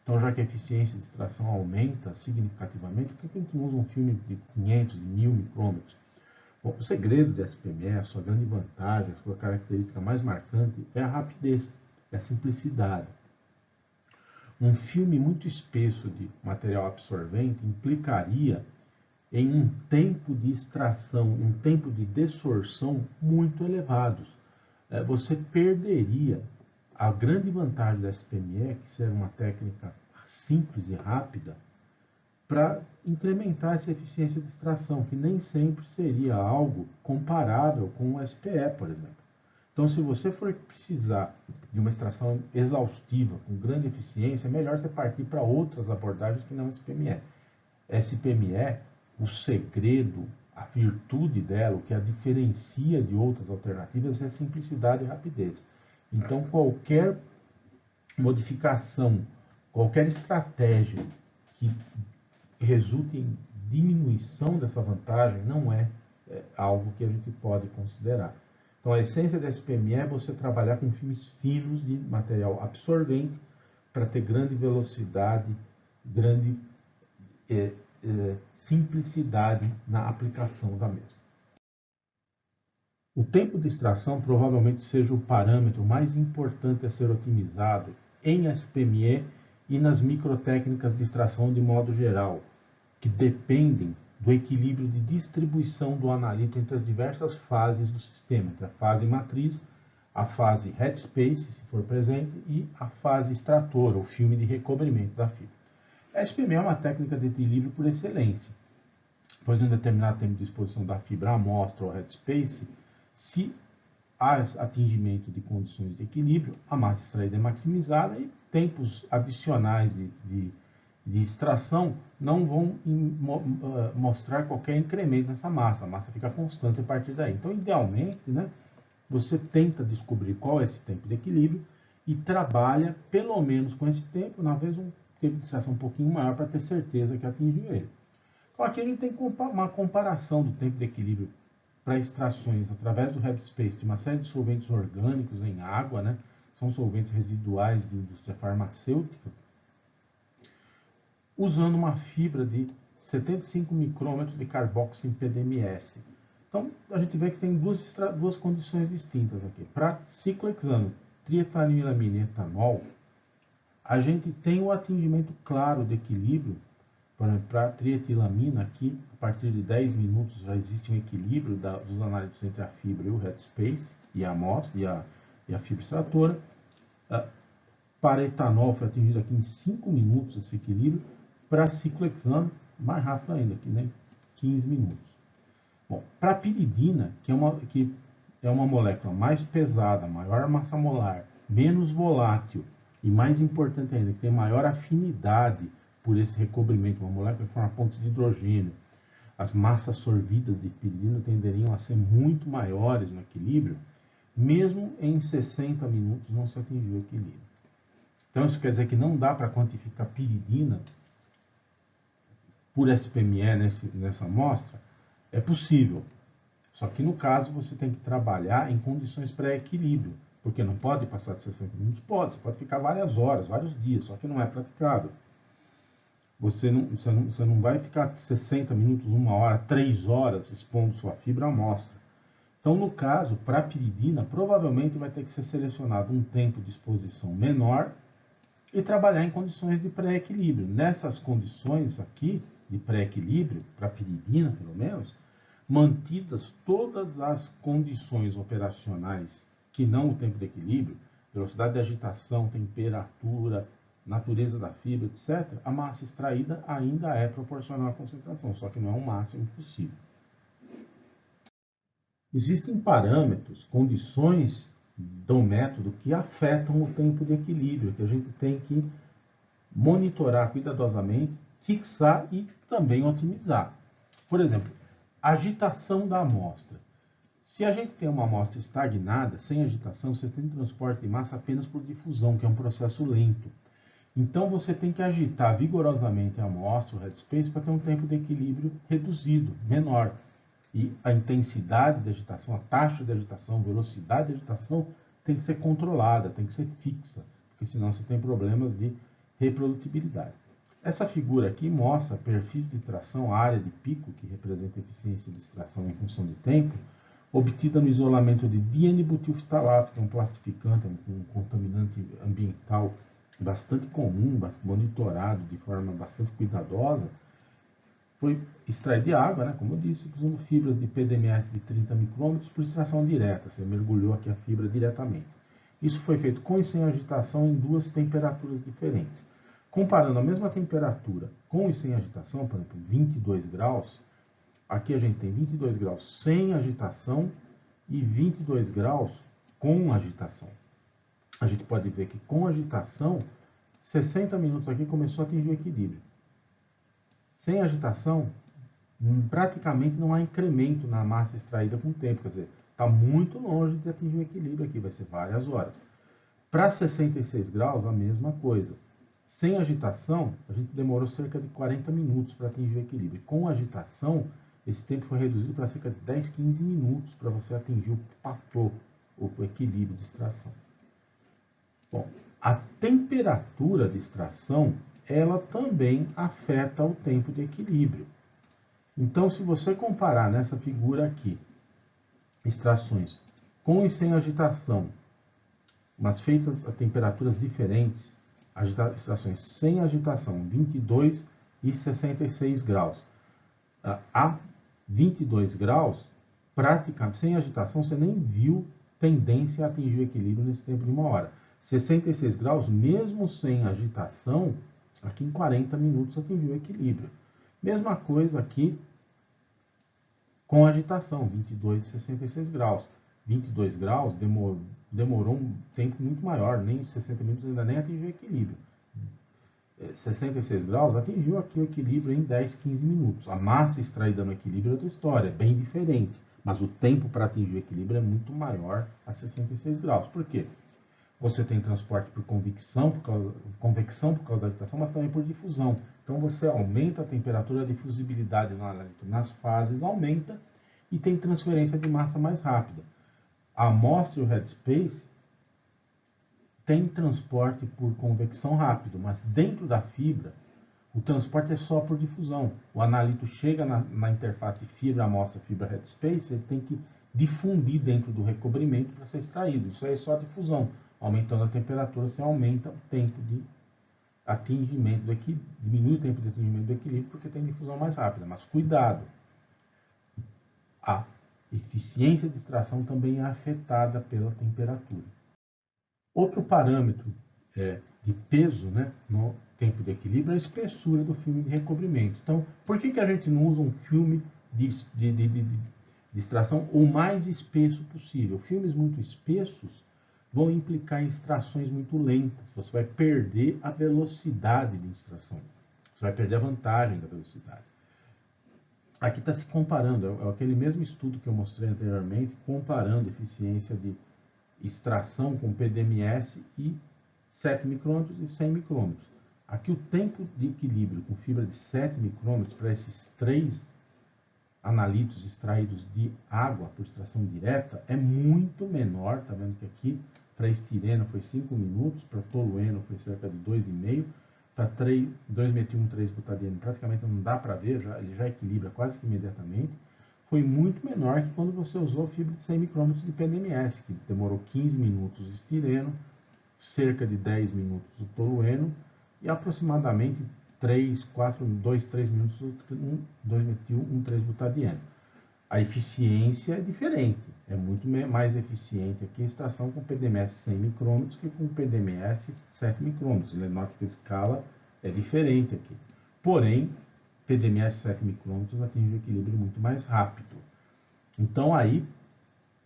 Então, já que a eficiência de extração aumenta significativamente, por que a gente usa um filme de 500, de 1000 micrômetros? Bom, o segredo da SPME, a sua grande vantagem, a sua característica mais marcante é a rapidez, é a simplicidade. Um filme muito espesso de material absorvente implicaria em um tempo de extração, um tempo de desorção muito elevados. Você perderia a grande vantagem da SPME, que ser uma técnica simples e rápida, para incrementar essa eficiência de extração, que nem sempre seria algo comparável com o SPE, por exemplo. Então, se você for precisar de uma extração exaustiva, com grande eficiência, é melhor você partir para outras abordagens que não SPME. SPME, o segredo, a virtude dela, o que a diferencia de outras alternativas é a simplicidade e rapidez. Então, qualquer modificação, qualquer estratégia que resulte em diminuição dessa vantagem não é algo que a gente pode considerar. Então, a essência da SPME é você trabalhar com filmes finos de material absorvente para ter grande velocidade, grande simplicidade na aplicação da mesma. O tempo de extração provavelmente seja o parâmetro mais importante a ser otimizado em SPME e nas microtécnicas de extração de modo geral, que dependem do equilíbrio de distribuição do analito entre as diversas fases do sistema, entre a fase matriz, a fase headspace, se for presente, e a fase extratora, o filme de recobrimento da fibra. A SPME é uma técnica de equilíbrio por excelência, pois em um determinado tempo de exposição da fibra à amostra ou headspace, se há atingimento de condições de equilíbrio, a massa extraída é maximizada e tempos adicionais de extração não vão mostrar qualquer incremento nessa massa. A massa fica constante a partir daí. Então, idealmente, né, você tenta descobrir qual é esse tempo de equilíbrio e trabalha pelo menos com esse tempo, na vez um tempo de extração um pouquinho maior para ter certeza que atingiu ele. Então, aqui a gente tem uma comparação do tempo de equilíbrio para extrações através do headspace de uma série de solventes orgânicos em água, né? São solventes residuais de indústria farmacêutica, usando uma fibra de 75 micrômetros de carboxy em PDMS. Então, a gente vê que tem duas condições distintas aqui. Para ciclohexano, trietanilamina e etanol, a gente tem o atingimento claro de equilíbrio. Para a trietilamina, aqui, a partir de 10 minutos já existe um equilíbrio dos análitos entre a fibra e o headspace, e a amostra, e a fibra extratora. Para etanol, foi atingido aqui em 5 minutos esse equilíbrio. Para ciclohexano, mais rápido ainda, aqui, né? 15 minutos. Bom, para a piridina, que é uma molécula mais pesada, maior massa molar, menos volátil e, mais importante ainda, que tem maior afinidade por esse recobrimento, uma molécula que forma pontes de hidrogênio, as massas sorvidas de piridina tenderiam a ser muito maiores no equilíbrio, mesmo em 60 minutos não se atingiu o equilíbrio. Então, isso quer dizer que não dá para quantificar piridina por SPME nessa amostra, É possível. Só que no caso você tem que trabalhar em condições pré-equilíbrio, porque não pode passar de 60 minutos? Pode, você pode ficar várias horas, vários dias, só que não é praticável. Você não vai ficar 60 minutos, 1 hora, 3 horas expondo sua fibra à amostra. Então, no caso, para a piridina, provavelmente vai ter que ser selecionado um tempo de exposição menor e trabalhar em condições de pré-equilíbrio. Nessas condições aqui, de pré-equilíbrio, para a piridina pelo menos, mantidas todas as condições operacionais que não o tempo de equilíbrio, velocidade de agitação, temperatura, natureza da fibra, etc., a massa extraída ainda é proporcional à concentração, só que não é um máximo possível. Existem parâmetros, condições do método que afetam o tempo de equilíbrio, que a gente tem que monitorar cuidadosamente, fixar e também otimizar. Por exemplo, agitação da amostra. Se a gente tem uma amostra estagnada, sem agitação, você tem transporte de massa apenas por difusão, que é um processo lento. Então você tem que agitar vigorosamente a amostra, o headspace, para ter um tempo de equilíbrio reduzido, menor. E a intensidade de agitação, a taxa de agitação, velocidade de agitação tem que ser controlada, tem que ser fixa, porque senão você tem problemas de reprodutibilidade. Essa figura aqui mostra perfis de extração, a área de pico, que representa a eficiência de extração em função de tempo, obtida no isolamento de diene-butilftalato, que é um plastificante, um contaminante ambiental bastante comum, monitorado de forma bastante cuidadosa. Foi extraído de água, né, como eu disse, usando fibras de PDMS de 30 micrômetros por extração direta, você mergulhou aqui a fibra diretamente. Isso foi feito com e sem agitação em duas temperaturas diferentes. Comparando a mesma temperatura com e sem agitação, por exemplo, 22 graus, aqui a gente tem 22 graus sem agitação e 22 graus com agitação. A gente pode ver que com agitação, 60 minutos aqui começou a atingir o equilíbrio. Sem agitação, praticamente não há incremento na massa extraída com o tempo, quer dizer, está muito longe de atingir o equilíbrio aqui, vai ser várias horas. Para 66 graus, a mesma coisa. Sem agitação, a gente demorou cerca de 40 minutos para atingir o equilíbrio. Com agitação, esse tempo foi reduzido para cerca de 10, 15 minutos para você atingir o platô, o equilíbrio de extração. Bom, a temperatura de extração, ela também afeta o tempo de equilíbrio. Então, se você comparar nessa figura aqui, extrações com e sem agitação, mas feitas a temperaturas diferentes, extrações sem agitação, 22 e 66 graus. A 22 graus, praticamente sem agitação, você nem viu tendência a atingir o equilíbrio nesse tempo de 1 hora. 66 graus, mesmo sem agitação, aqui em 40 minutos atingiu o equilíbrio. Mesma coisa aqui com agitação, 22 e 66 graus. 22 graus demorou um tempo muito maior, nem 60 minutos ainda nem atingiu o equilíbrio. 66 graus atingiu aqui o equilíbrio em 10, 15 minutos. A massa extraída no equilíbrio é outra história, é bem diferente. Mas o tempo para atingir o equilíbrio é muito maior a 66 graus. Por quê? Você tem transporte por convecção por causa da agitação, mas também por difusão. Então você aumenta a temperatura, a difusibilidade no analito nas fases aumenta e tem transferência de massa mais rápida. A amostra e o headspace tem transporte por convecção rápido, mas dentro da fibra o transporte é só por difusão. O analito chega na interface fibra-amostra, fibra-headspace, ele tem que difundir dentro do recobrimento para ser extraído. Isso aí é só difusão. Aumentando a temperatura, você aumenta o tempo de atingimento do equilíbrio, diminui o tempo de atingimento do equilíbrio porque tem difusão mais rápida. Mas cuidado, a eficiência de extração também é afetada pela temperatura. Outro parâmetro de peso, né, no tempo de equilíbrio é a espessura do filme de recobrimento. Então, por que a gente não usa um filme de extração o mais espesso possível? Filmes muito espessos vão implicar em extrações muito lentas. Você vai perder a velocidade de extração. Você vai perder a vantagem da velocidade. Aqui está se comparando, é aquele mesmo estudo que eu mostrei anteriormente, comparando a eficiência de extração com PDMS e 7 micrômetros e 100 micrômetros. Aqui o tempo de equilíbrio com fibra de 7 micrômetros para esses três analitos extraídos de água por extração direta é muito menor. Tá vendo que aqui para estireno foi 5 minutos, para tolueno foi cerca de 2,5, para 2-metil-1,3-butadieno praticamente não dá para ver, ele já equilibra quase que imediatamente. Foi muito menor que quando você usou fibra de 100 micrômetros de PDMS, que demorou 15 minutos o estireno, cerca de 10 minutos o tolueno e aproximadamente 2-3 minutos o 2-metil-1,3-butadieno. A eficiência é diferente, é muito mais eficiente aqui a extração com PDMS 100 micrômetros que com PDMS 7 micrômetros. Nota que a escala é diferente aqui. Porém, PDMS 7 micrômetros atinge o equilíbrio muito mais rápido. Então aí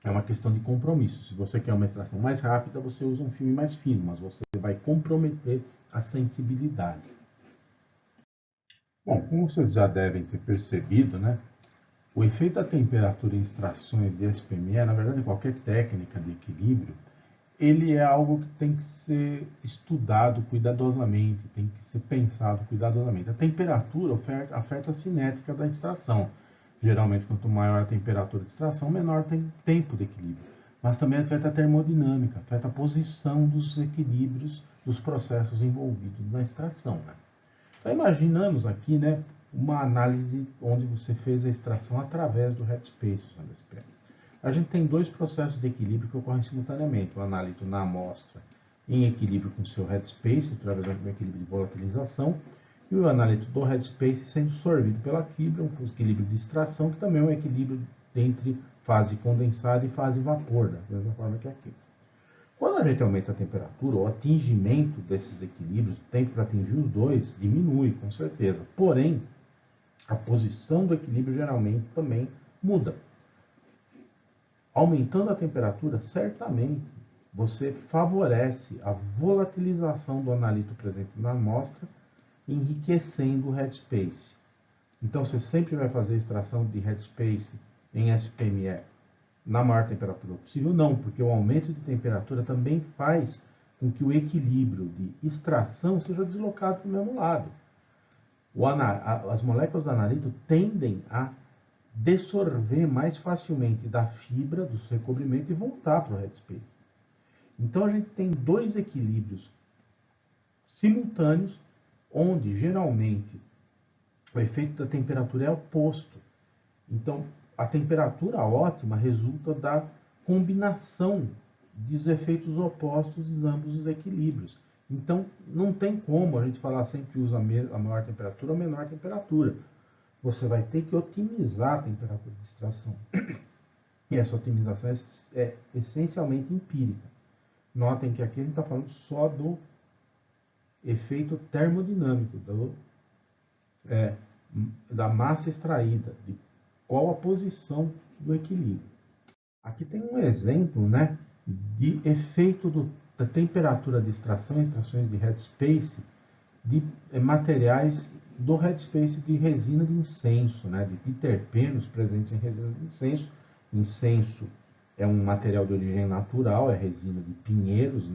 é uma questão de compromisso. Se você quer uma extração mais rápida, você usa um filme mais fino, mas você vai comprometer a sensibilidade. Bom, como vocês já devem ter percebido, né? O efeito da temperatura em extrações de SPME, na verdade, qualquer técnica de equilíbrio, ele é algo que tem que ser estudado cuidadosamente, tem que ser pensado cuidadosamente. A temperatura afeta a cinética da extração. Geralmente, quanto maior a temperatura de extração, menor tem tempo de equilíbrio. Mas também afeta a termodinâmica, afeta a posição dos equilíbrios dos processos envolvidos na extração. Né? Então, imaginamos aqui, né, uma análise onde você fez a extração através do headspace. A gente tem dois processos de equilíbrio que ocorrem simultaneamente. O analito na amostra em equilíbrio com o seu headspace, através do equilíbrio de volatilização, e o analito do headspace sendo sorvido pela fibra, um equilíbrio de extração, que também é um equilíbrio entre fase condensada e fase vapor, da mesma forma que aqui. Quando a gente aumenta a temperatura, o atingimento desses equilíbrios, o tempo para atingir os dois, diminui, com certeza. Porém, a posição do equilíbrio geralmente também muda. Aumentando a temperatura, certamente você favorece a volatilização do analito presente na amostra, enriquecendo o headspace. Então, você sempre vai fazer extração de headspace em SPME na maior temperatura possível? Não, porque o aumento de temperatura também faz com que o equilíbrio de extração seja deslocado para o mesmo lado. As moléculas do analito tendem a dessorver mais facilmente da fibra, do recobrimento e voltar para o headspace. Então a gente tem dois equilíbrios simultâneos, onde geralmente o efeito da temperatura é oposto. Então a temperatura ótima resulta da combinação dos efeitos opostos em ambos os equilíbrios. Então não tem como a gente falar sempre usa a maior temperatura ou a menor temperatura. Você vai ter que otimizar a temperatura de extração. E essa otimização é essencialmente empírica. Notem que aqui a gente está falando só do efeito termodinâmico, da massa extraída, de qual a posição do equilíbrio. Aqui tem um exemplo, né, de efeito da temperatura de extração, extrações de headspace, de materiais do headspace de resina de incenso, né, de terpenos presentes em resina de incenso. Incenso é um material de origem natural, é resina de pinheiros,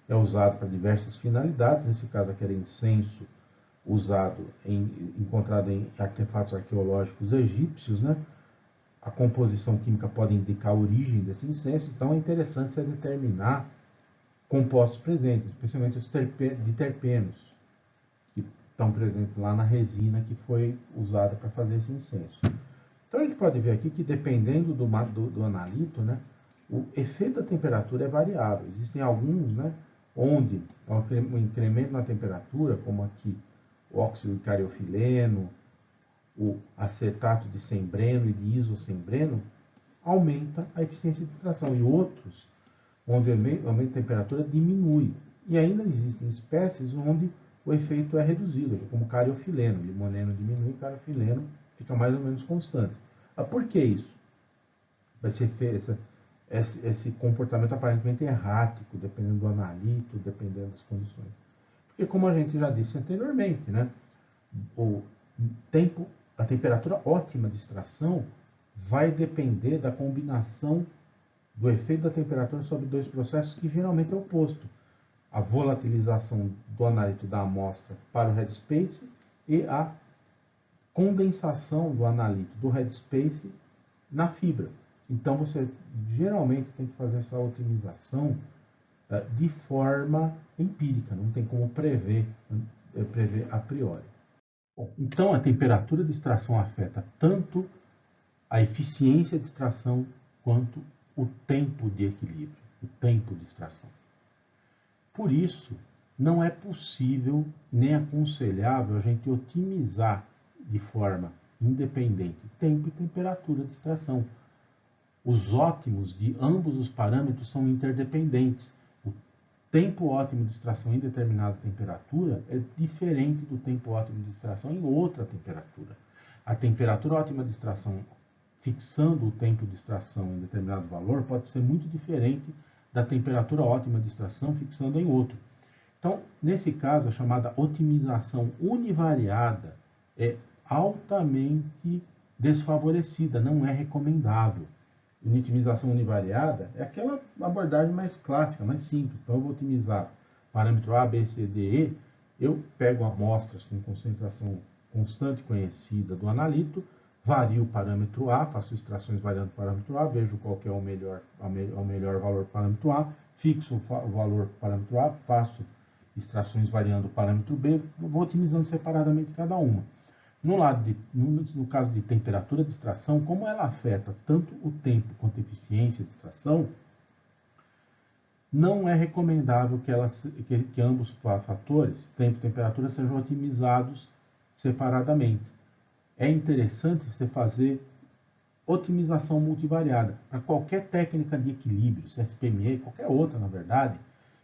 é usado para diversas finalidades. Nesse caso aqui era incenso encontrado em artefatos arqueológicos egípcios, né? A composição química pode indicar a origem desse incenso, então é interessante você determinar compostos presentes, especialmente os de terpenos, que estão presentes lá na resina que foi usada para fazer esse incenso. Então a gente pode ver aqui que dependendo do analito, né, o efeito da temperatura é variável. Existem alguns, né, onde o incremento na temperatura, como aqui o óxido de cariofileno, o acetato de sembreno e de isossembreno, aumenta a eficiência de extração. E outros, onde o aumento da temperatura diminui. E ainda existem espécies onde o efeito é reduzido, como cariofileno. Limoneno diminui, cariofileno fica mais ou menos constante. Por que isso? Vai ser esse comportamento aparentemente errático, dependendo do analito, dependendo das condições. Porque, como a gente já disse anteriormente, né, a temperatura ótima de extração vai depender da combinação do efeito da temperatura sobre dois processos que geralmente é oposto. A volatilização do analito da amostra para o headspace e a condensação do analito do headspace na fibra. Então, você geralmente tem que fazer essa otimização de forma empírica, não tem como prever a priori. Bom, então, a temperatura de extração afeta tanto a eficiência de extração quanto o tempo de equilíbrio, o tempo de extração. Por isso, não é possível nem aconselhável a gente otimizar de forma independente tempo e temperatura de extração. Os ótimos de ambos os parâmetros são interdependentes. O tempo ótimo de extração em determinada temperatura é diferente do tempo ótimo de extração em outra temperatura. A temperatura ótima de extração, fixando o tempo de extração em determinado valor, pode ser muito diferente da temperatura ótima de extração, fixando em outro. Então, nesse caso, a chamada otimização univariada é altamente desfavorecida, não é recomendável. A otimização univariada é aquela abordagem mais clássica, mais simples. Então, eu vou otimizar parâmetro A, B, C, D, E. Eu pego amostras com concentração constante conhecida do analito, vario o parâmetro A, faço extrações variando o parâmetro A, vejo qual que é o melhor valor do parâmetro A, fixo o valor do parâmetro A, faço extrações variando o parâmetro B, vou otimizando separadamente cada uma. No caso de temperatura de extração, como ela afeta tanto o tempo quanto a eficiência de extração, não é recomendável que ambos os fatores, tempo e temperatura, sejam otimizados separadamente. É interessante você fazer otimização multivariada. Para qualquer técnica de equilíbrio, SPME, qualquer outra, na verdade,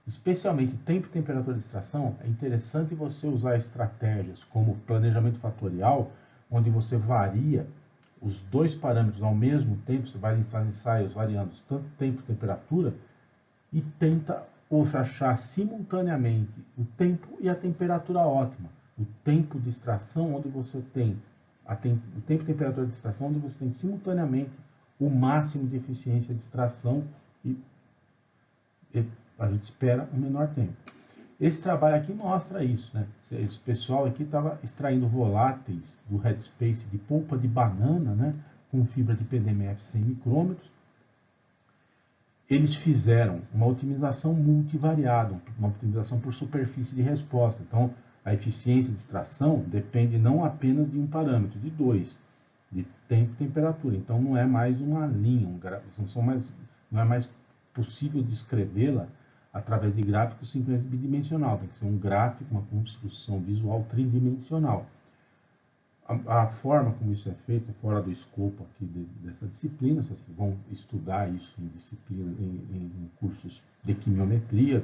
especialmente tempo e temperatura de extração, é interessante você usar estratégias como planejamento fatorial, onde você varia os dois parâmetros ao mesmo tempo, você vai fazer ensaios variando tanto tempo e temperatura, e tenta achar simultaneamente o tempo e a temperatura ótima. O tempo de extração, onde você tem o tempo e temperatura de extração, onde você tem simultaneamente o máximo de eficiência de extração e a gente espera um menor tempo. Esse trabalho aqui mostra isso, né? Esse pessoal aqui estava extraindo voláteis do headspace de polpa de banana, né? Com fibra de PDMF 100 micrômetros. Eles fizeram uma otimização multivariada, uma otimização por superfície de resposta. Então, a eficiência de extração depende não apenas de um parâmetro, de dois, de tempo e temperatura. Então, não é mais uma linha, não é mais possível descrevê-la através de gráficos simplesmente bidimensional. Tem que ser um gráfico, uma construção visual tridimensional. A forma como isso é feito, fora do escopo aqui dessa disciplina, vocês vão estudar isso em cursos de quimiometria,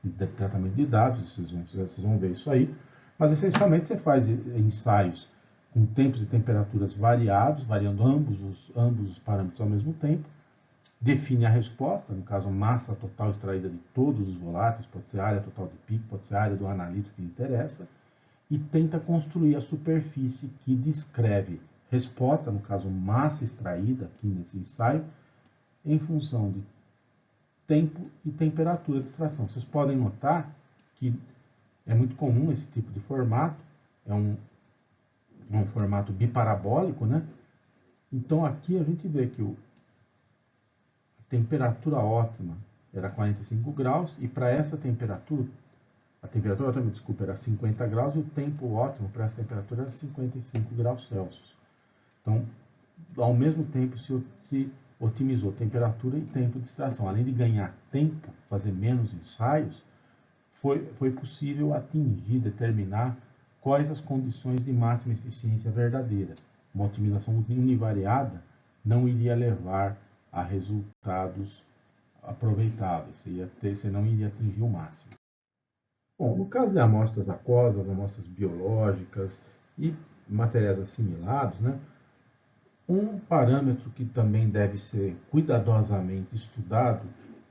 de tratamento de dados, vocês vão ver isso aí. Mas, essencialmente, você faz ensaios com tempos e temperaturas variados, variando ambos os parâmetros ao mesmo tempo, define a resposta, no caso, massa total extraída de todos os voláteis, pode ser a área total de pico, pode ser a área do analito que interessa, e tenta construir a superfície que descreve resposta, no caso, massa extraída aqui nesse ensaio, em função de tempo e temperatura de extração. Vocês podem notar que é muito comum esse tipo de formato, é um formato biparabólico, né? Então, aqui a gente vê que a temperatura ótima era 45 graus, e para essa temperatura, a temperatura ótima, desculpa, era 50 graus, e o tempo ótimo para essa temperatura era 55 graus Celsius. Então, ao mesmo tempo, se otimizou temperatura e tempo de extração. Além de ganhar tempo, fazer menos ensaios, foi possível atingir, determinar quais as condições de máxima eficiência verdadeira. Uma otimização univariada não iria levar a resultados aproveitáveis, você não iria atingir o máximo. Bom, no caso de amostras aquosas, amostras biológicas e materiais assimilados, né, um parâmetro que também deve ser cuidadosamente estudado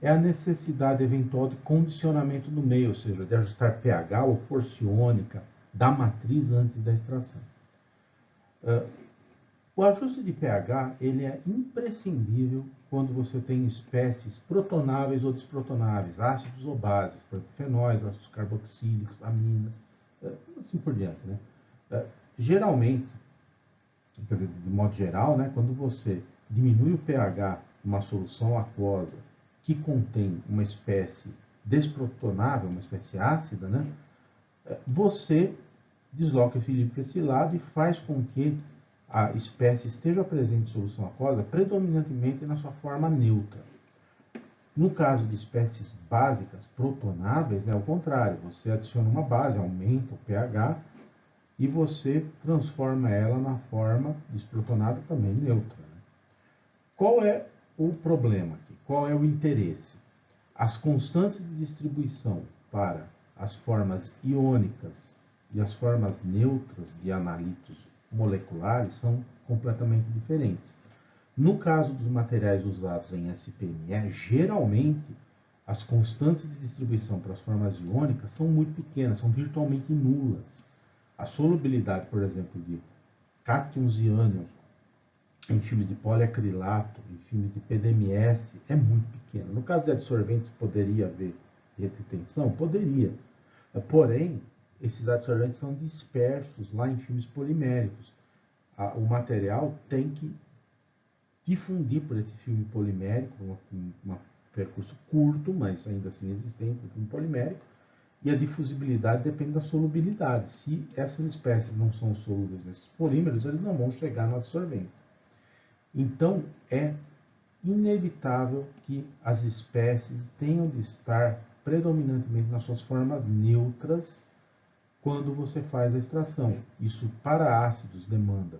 é a necessidade eventual de condicionamento do meio, ou seja, de ajustar pH ou força iônica da matriz antes da extração. O ajuste de pH ele é imprescindível quando você tem espécies protonáveis ou desprotonáveis, ácidos ou bases, por exemplo, fenóis, ácidos carboxílicos, aminas, assim por diante, né? Geralmente, quer dizer, de modo geral, né, quando você diminui o pH de uma solução aquosa que contém uma espécie desprotonável, uma espécie ácida, né, você desloca esse equilíbrio para esse lado e faz com que a espécie esteja presente em solução aquosa predominantemente na sua forma neutra. No caso de espécies básicas protonáveis, é o contrário, você adiciona uma base, aumenta o pH e você transforma ela na forma desprotonada também neutra. Qual é o problema aqui? Qual é o interesse? As constantes de distribuição para as formas iônicas e as formas neutras de analitos moleculares são completamente diferentes. No caso dos materiais usados em SPME, geralmente as constantes de distribuição para as formas iônicas são muito pequenas, são virtualmente nulas. A solubilidade, por exemplo, de cátions e ânions em filmes de poliacrilato, em filmes de PDMS, é muito pequena. No caso de adsorventes, poderia haver retenção? Poderia. Porém, esses adsorventes são dispersos lá em filmes poliméricos. O material tem que difundir por esse filme polimérico, um percurso curto, mas ainda assim existente, um filme polimérico, e a difusibilidade depende da solubilidade. Se essas espécies não são solúveis nesses polímeros, eles não vão chegar no adsorvente. Então, é inevitável que as espécies tenham de estar predominantemente nas suas formas neutras quando você faz a extração. Isso, para ácidos, demanda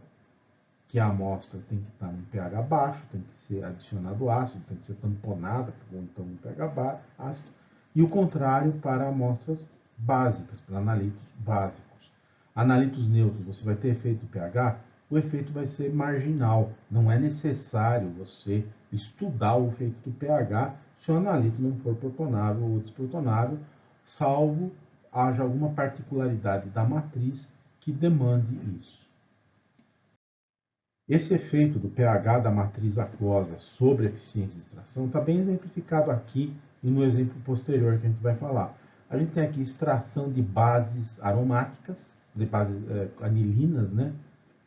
que a amostra tem que estar em pH baixo, tem que ser adicionado ácido, tem que ser tamponada, ou então em pH ácido, e o contrário para amostras básicas, para analitos básicos. Analitos neutros, você vai ter efeito pH, o efeito vai ser marginal, não é necessário você estudar o efeito do pH se o analito não for protonável ou desprotonável, salvo haja alguma particularidade da matriz que demande isso. Esse efeito do pH da matriz aquosa sobre a eficiência de extração está bem exemplificado aqui e no exemplo posterior que a gente vai falar. A gente tem aqui extração de bases aromáticas, de bases anilinas, né,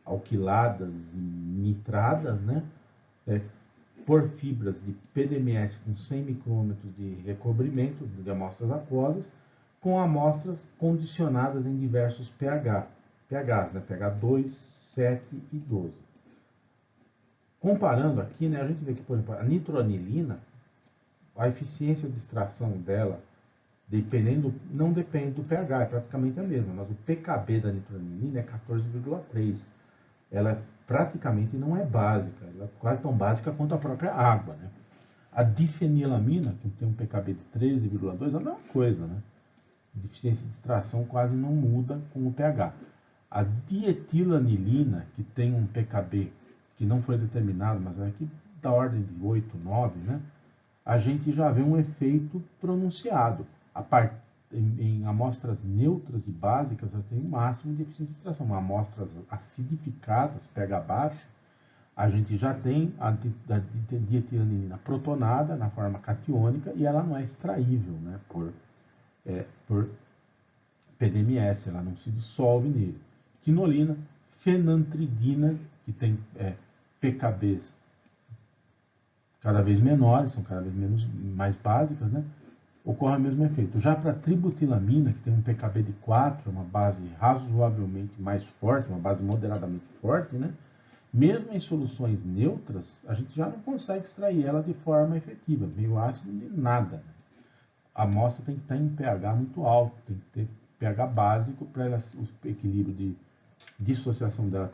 alquiladas e nitradas, né, por fibras de PDMS com 100 micrômetros de recobrimento de amostras aquosas, com amostras condicionadas em diversos pHs, né, pH 2, 7 e 12. Comparando aqui, né, a gente vê que, por exemplo, a nitroanilina, a eficiência de extração dela, não depende do pH, é praticamente a mesma, mas o pKb da nitroanilina é 14,3. Ela praticamente não é básica, ela é quase tão básica quanto a própria água, né? A difenilamina, que tem um pKb de 13,2, é a mesma coisa, né? A eficiência de extração quase não muda com o pH. A dietilanilina, que tem um pKb que não foi determinado, mas é aqui da ordem de 8, 9, né? A gente já vê um efeito pronunciado. Em amostras neutras e básicas, ela tem um máximo de eficiência de extração. Amostras acidificadas, pH baixo, a gente já tem a dietilanilina protonada na forma catiônica e ela não é extraível, né, por PDMS, ela não se dissolve nele. Quinolina, fenantridina, que tem PKBs cada vez menores, são cada vez mais básicas, né? Ocorre o mesmo efeito. Já para a tributilamina, que tem um pKb de 4, uma base razoavelmente mais forte, uma base moderadamente forte, né? Mesmo em soluções neutras, a gente já não consegue extrair ela de forma efetiva, meio ácido de nada. Né? A amostra tem que estar em pH muito alto, tem que ter pH básico para o equilíbrio de dissociação dela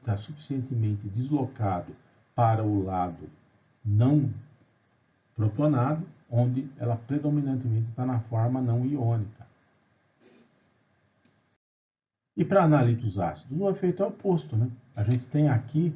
estar suficientemente deslocado para o lado não protonado, onde ela predominantemente está na forma não iônica. E para analitos ácidos, o efeito é oposto, né? A gente tem aqui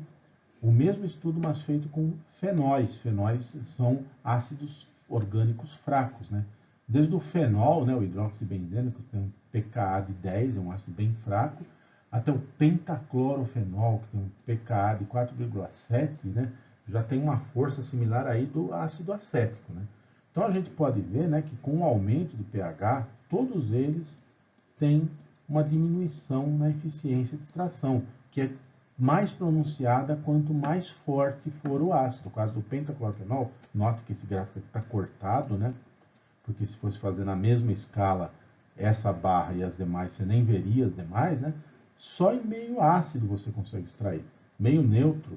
o mesmo estudo, mas feito com fenóis. Fenóis são ácidos orgânicos fracos, né? Desde o fenol, né, o hidroxibenzeno, que tem um pKa de 10, é um ácido bem fraco, até o pentaclorofenol, que tem um pKa de 4,7, né? Já tem uma força similar aí do ácido acético, né? Então a gente pode ver, né, que com o aumento do pH, todos eles têm uma diminuição na eficiência de extração, que é mais pronunciada quanto mais forte for o ácido. No caso do pentaclorofenol, note que esse gráfico aqui está cortado, né? Porque se fosse fazer na mesma escala essa barra e as demais, você nem veria as demais, né? Só em meio ácido você consegue extrair. Meio neutro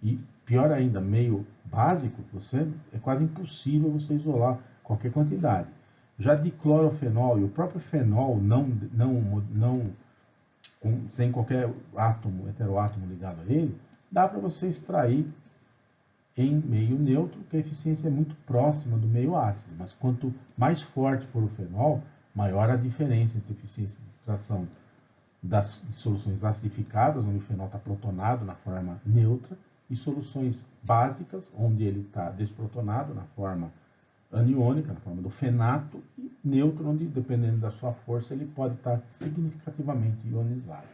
e, pior ainda, meio básico, é quase impossível você isolar qualquer quantidade. Já de clorofenol e o próprio fenol sem qualquer átomo, heteroátomo ligado a ele, dá para você extrair em meio neutro, que a eficiência é muito próxima do meio ácido. Mas quanto mais forte for o fenol, maior a diferença entre a eficiência de extração das soluções acidificadas, onde o fenol está protonado na forma neutra, e soluções básicas, onde ele está desprotonado na forma aniônica, na forma do fenato, e neutro, onde, dependendo da sua força, ele pode estar significativamente ionizado.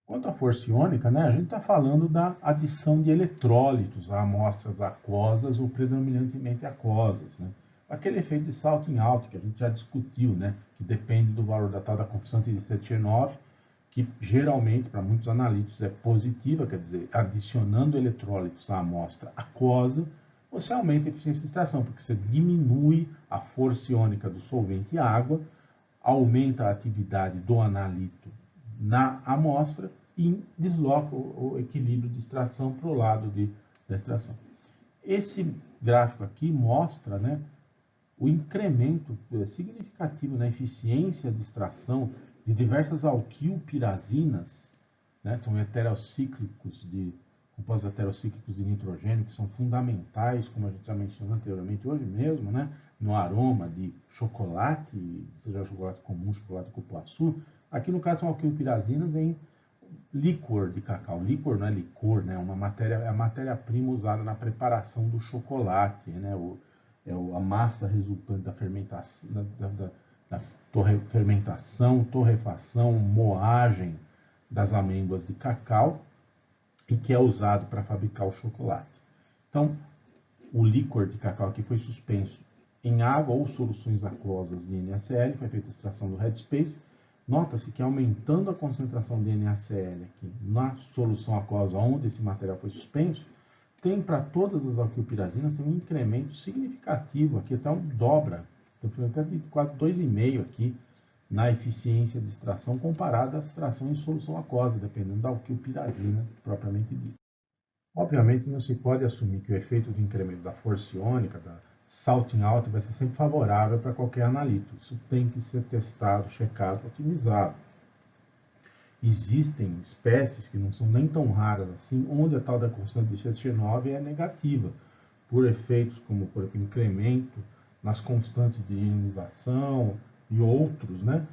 Quanto à força iônica, né, a gente está falando da adição de eletrólitos a amostras aquosas ou predominantemente aquosas. Né? Aquele efeito de salting out que a gente já discutiu, né, que depende do valor da tal da constante de Sechenov, que geralmente, para muitos analíticos, é positiva, quer dizer, adicionando eletrólitos à amostra aquosa, você aumenta a eficiência de extração, porque você diminui a força iônica do solvente água, aumenta a atividade do analito na amostra e desloca o equilíbrio de extração para o lado da extração. Esse gráfico aqui mostra, né, o incremento significativo na eficiência de extração de diversas alquilpirazinas, né, são compostos heterocíclicos de nitrogênio, que são fundamentais, como a gente já mencionou anteriormente, hoje mesmo, né, no aroma de chocolate, seja chocolate comum, chocolate cupuaçu. Aqui, no caso, são alquilpirazinas em licor de cacau. Licor não é licor, né? É a matéria-prima usada na preparação do chocolate, né? A massa resultante da fermentação, torrefação, moagem das amêndoas de cacau e que é usado para fabricar o chocolate. Então, o licor de cacau aqui foi suspenso em água ou soluções aquosas de NaCl, foi feita a extração do headspace. Nota-se que aumentando a concentração de NaCl aqui na solução aquosa onde esse material foi suspenso, tem para todas as alquilpirazinas tem um incremento significativo aqui, até um dobra, então até de quase 2,5 aqui na eficiência de extração comparada à extração em solução aquosa, dependendo da alquilpirazina propriamente dita. Obviamente, não se pode assumir que o efeito de incremento da força iônica, da salting out, vai ser sempre favorável para qualquer analito. Isso tem que ser testado, checado, otimizado. Existem espécies que não são nem tão raras assim, onde a tal da constante de Sechenov é negativa, por efeitos como, por exemplo, incremento nas constantes de ionização e outros, né?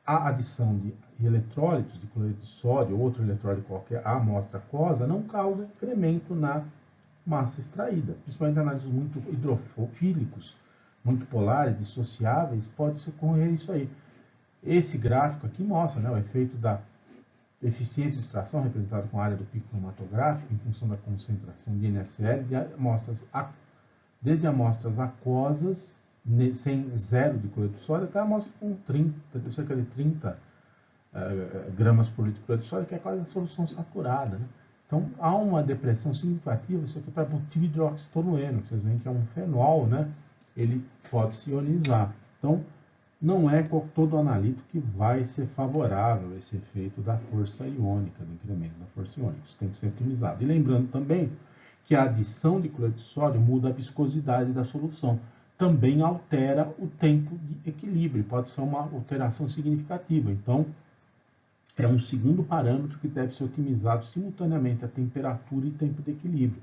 A adição de eletrólitos, de cloreto de sódio ou outro eletrólito qualquer à amostra aquosa não causa incremento na massa extraída. Principalmente em análises muito hidrofílicos, muito polares, dissociáveis, pode ocorrer isso aí. Esse gráfico aqui mostra, né, o efeito da eficiência de extração, representado com a área do pico cromatográfico, em função da concentração de NaCl, desde amostras aquosas, sem zero de cloreto de sódio, até amostras com cerca de 30 gramas por litro de cloreto de sódio, que é quase a solução saturada. Né? Então, há uma depressão significativa, isso aqui para butilhidroxitolueno, que vocês veem que é um fenol, né? Ele pode se ionizar. Então, não é todo analito que vai ser favorável a esse efeito da força iônica, do incremento da força iônica. Isso tem que ser otimizado. E lembrando também que a adição de cloreto de sódio muda a viscosidade da solução. Também altera o tempo de equilíbrio, pode ser uma alteração significativa. Então, é um segundo parâmetro que deve ser otimizado simultaneamente a temperatura e tempo de equilíbrio.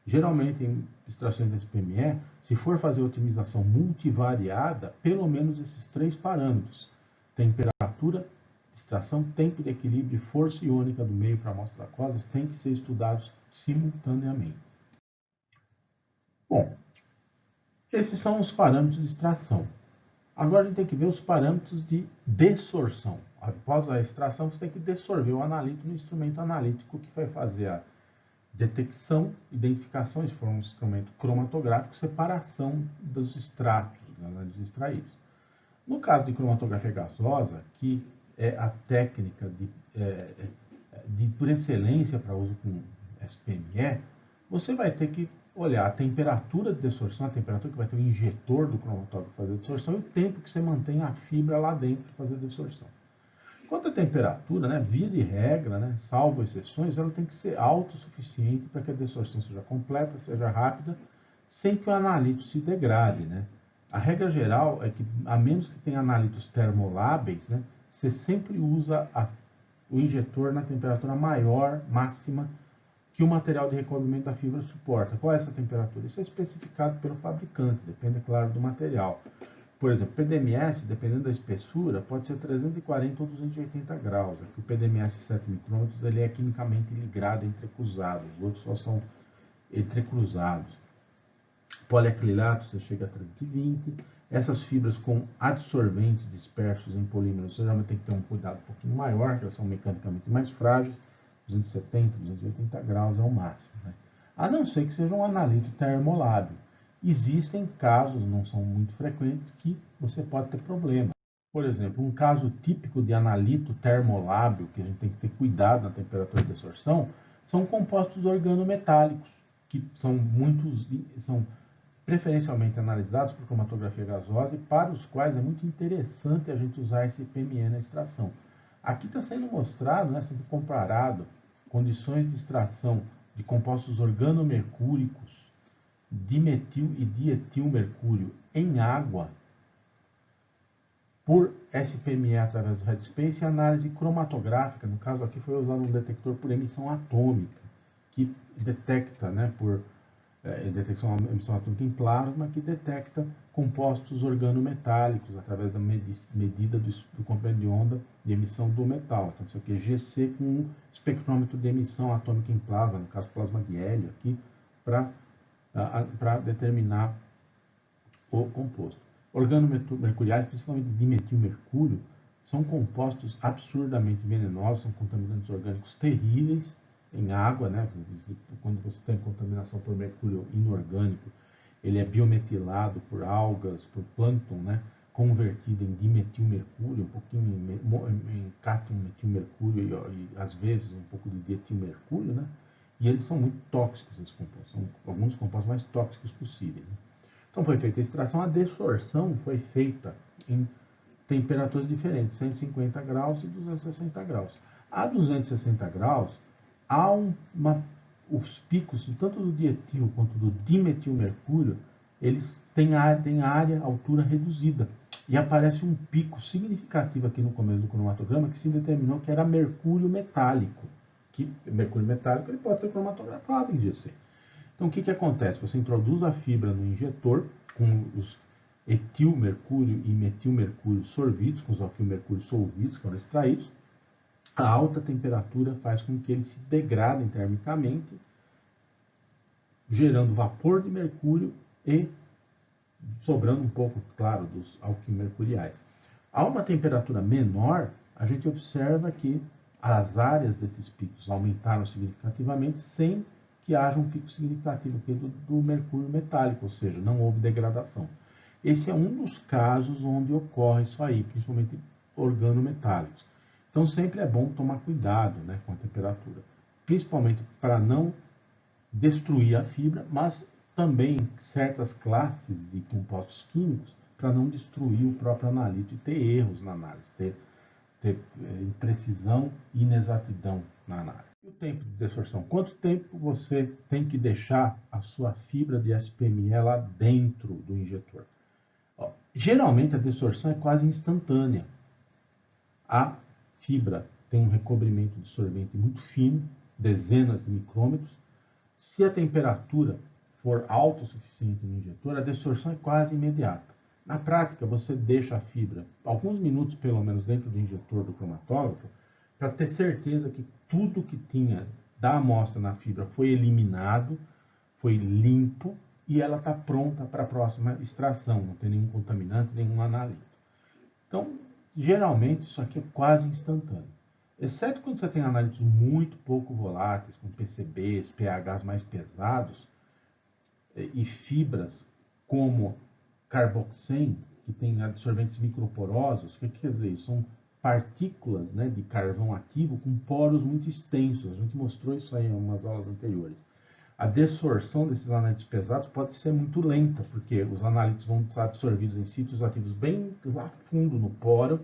Geralmente, em extrações de SPME, se for fazer otimização multivariada, pelo menos esses 3 parâmetros, temperatura, extração, tempo de equilíbrio e força iônica do meio para amostras aquosas, têm que ser estudados simultaneamente. Bom, esses são os parâmetros de extração. Agora a gente tem que ver os parâmetros de dessorção. Após a extração, você tem que dessorver o analito no instrumento analítico que vai fazer a detecção, identificação, se for um instrumento cromatográfico, separação dos extratos, dos extraídos. No caso de cromatografia gasosa, que é a técnica por excelência para uso com SPME, você vai ter que olhar a temperatura de desorção, a temperatura que vai ter o injetor do cromatógrafo fazer a desorção e o tempo que você mantém a fibra lá dentro para fazer a desorção. Quanto à temperatura, né, via de regra, né, salvo exceções, ela tem que ser autossuficiente para que a desorção seja completa, seja rápida, sem que o analito se degrade. Né? A regra geral é que, a menos que tenha analitos termoláveis, né, você sempre usa o injetor na temperatura maior, máxima, que o material de recobrimento da fibra suporta. Qual é essa temperatura? Isso é especificado pelo fabricante, depende, é claro, do material. Por exemplo, PDMS, dependendo da espessura, pode ser 340 ou 280 graus. Aqui o PDMS 7 micrômetros ele é quimicamente ligado entrecruzados, os outros só são entrecruzados. Poliacrilato você chega a 320. Essas fibras com adsorventes dispersos em polímeros, você geralmente tem que ter um cuidado um pouquinho maior, porque elas são mecanicamente mais frágeis. 270, 280 graus é o máximo. Né? A não ser que seja um analito termolábil. Existem casos, não são muito frequentes, que você pode ter problema. Por exemplo, um caso típico de analito termolábil, que a gente tem que ter cuidado na temperatura de desorção, são compostos organometálicos, que são preferencialmente analisados por cromatografia gasosa e para os quais é muito interessante a gente usar esse PME na extração. Aqui está sendo mostrado, né, sendo comparado condições de extração de compostos organomercúricos, dimetil e dietilmercúrio em água por SPME através do Headspace e análise cromatográfica. No caso aqui foi usado um detector por emissão atômica, que detecta, né, por emissão atômica em plasma, que detecta compostos organometálicos através da medida do comprimento de onda de emissão do metal. Então, isso aqui é GC com um espectrômetro de emissão atômica em plasma, no caso plasma de hélio, aqui, para determinar o composto. Organomercuriais, principalmente dimetilmercúrio, são compostos absurdamente venenosos, são contaminantes orgânicos terríveis em água, né? Quando você tem contaminação por mercúrio inorgânico, ele é biometilado por algas, por plâncton, né? Convertido em dimetilmercúrio, um pouquinho em cátion-metilmercúrio e às vezes um pouco de dietilmercúrio, né? E eles são muito tóxicos, esses compostos, são alguns dos compostos mais tóxicos possíveis. Né? Então foi feita a extração, a desorção foi feita em temperaturas diferentes, 150 graus e 260 graus. A 260 graus, há os picos, tanto do dietil quanto do dimetilmercúrio, eles têm área, altura reduzida. E aparece um pico significativo aqui no começo do cromatograma que se determinou que era mercúrio metálico. Que mercúrio metálico ele pode ser cromatografado em GC. Então, o que acontece? Você introduz a fibra no injetor com os etilmercúrio e metilmercúrio sorvidos, com os alquilmercúrio solvidos, que foram extraídos. A alta temperatura faz com que eles se degradem termicamente, gerando vapor de mercúrio e sobrando um pouco, claro, dos alquilmercuriais. A uma temperatura menor, a gente observa que as áreas desses picos aumentaram significativamente sem que haja um pico significativo aqui do mercúrio metálico, ou seja, não houve degradação. Esse é um dos casos onde ocorre isso aí, principalmente organometálicos. Então sempre é bom tomar cuidado, né, com a temperatura, principalmente para não destruir a fibra, mas também certas classes de compostos químicos para não destruir o próprio analito e ter erros na análise, ter imprecisão e inexatidão na análise. E o tempo de desorção? Quanto tempo você tem que deixar a sua fibra de SPME lá dentro do injetor? Geralmente a desorção é quase instantânea. A fibra tem um recobrimento de sorvente muito fino, dezenas de micrômetros. Se a temperatura for alta o suficiente no injetor, a desorção é quase imediata. Na prática, você deixa a fibra alguns minutos, pelo menos, dentro do injetor do cromatógrafo, para ter certeza que tudo que tinha da amostra na fibra foi eliminado, foi limpo, e ela está pronta para a próxima extração, não tem nenhum contaminante, nenhum analito. Então, geralmente, isso aqui é quase instantâneo. Exceto quando você tem análitos muito pouco voláteis, com PCBs, pHs mais pesados, e fibras como carboxen, que tem absorventes microporosos. O que quer dizer isso? São partículas, né, de carvão ativo com poros muito extensos. A gente mostrou isso aí em algumas aulas anteriores. A desorção desses analíticos pesados pode ser muito lenta, porque os analíticos vão ser absorvidos em sítios ativos bem lá fundo no poro,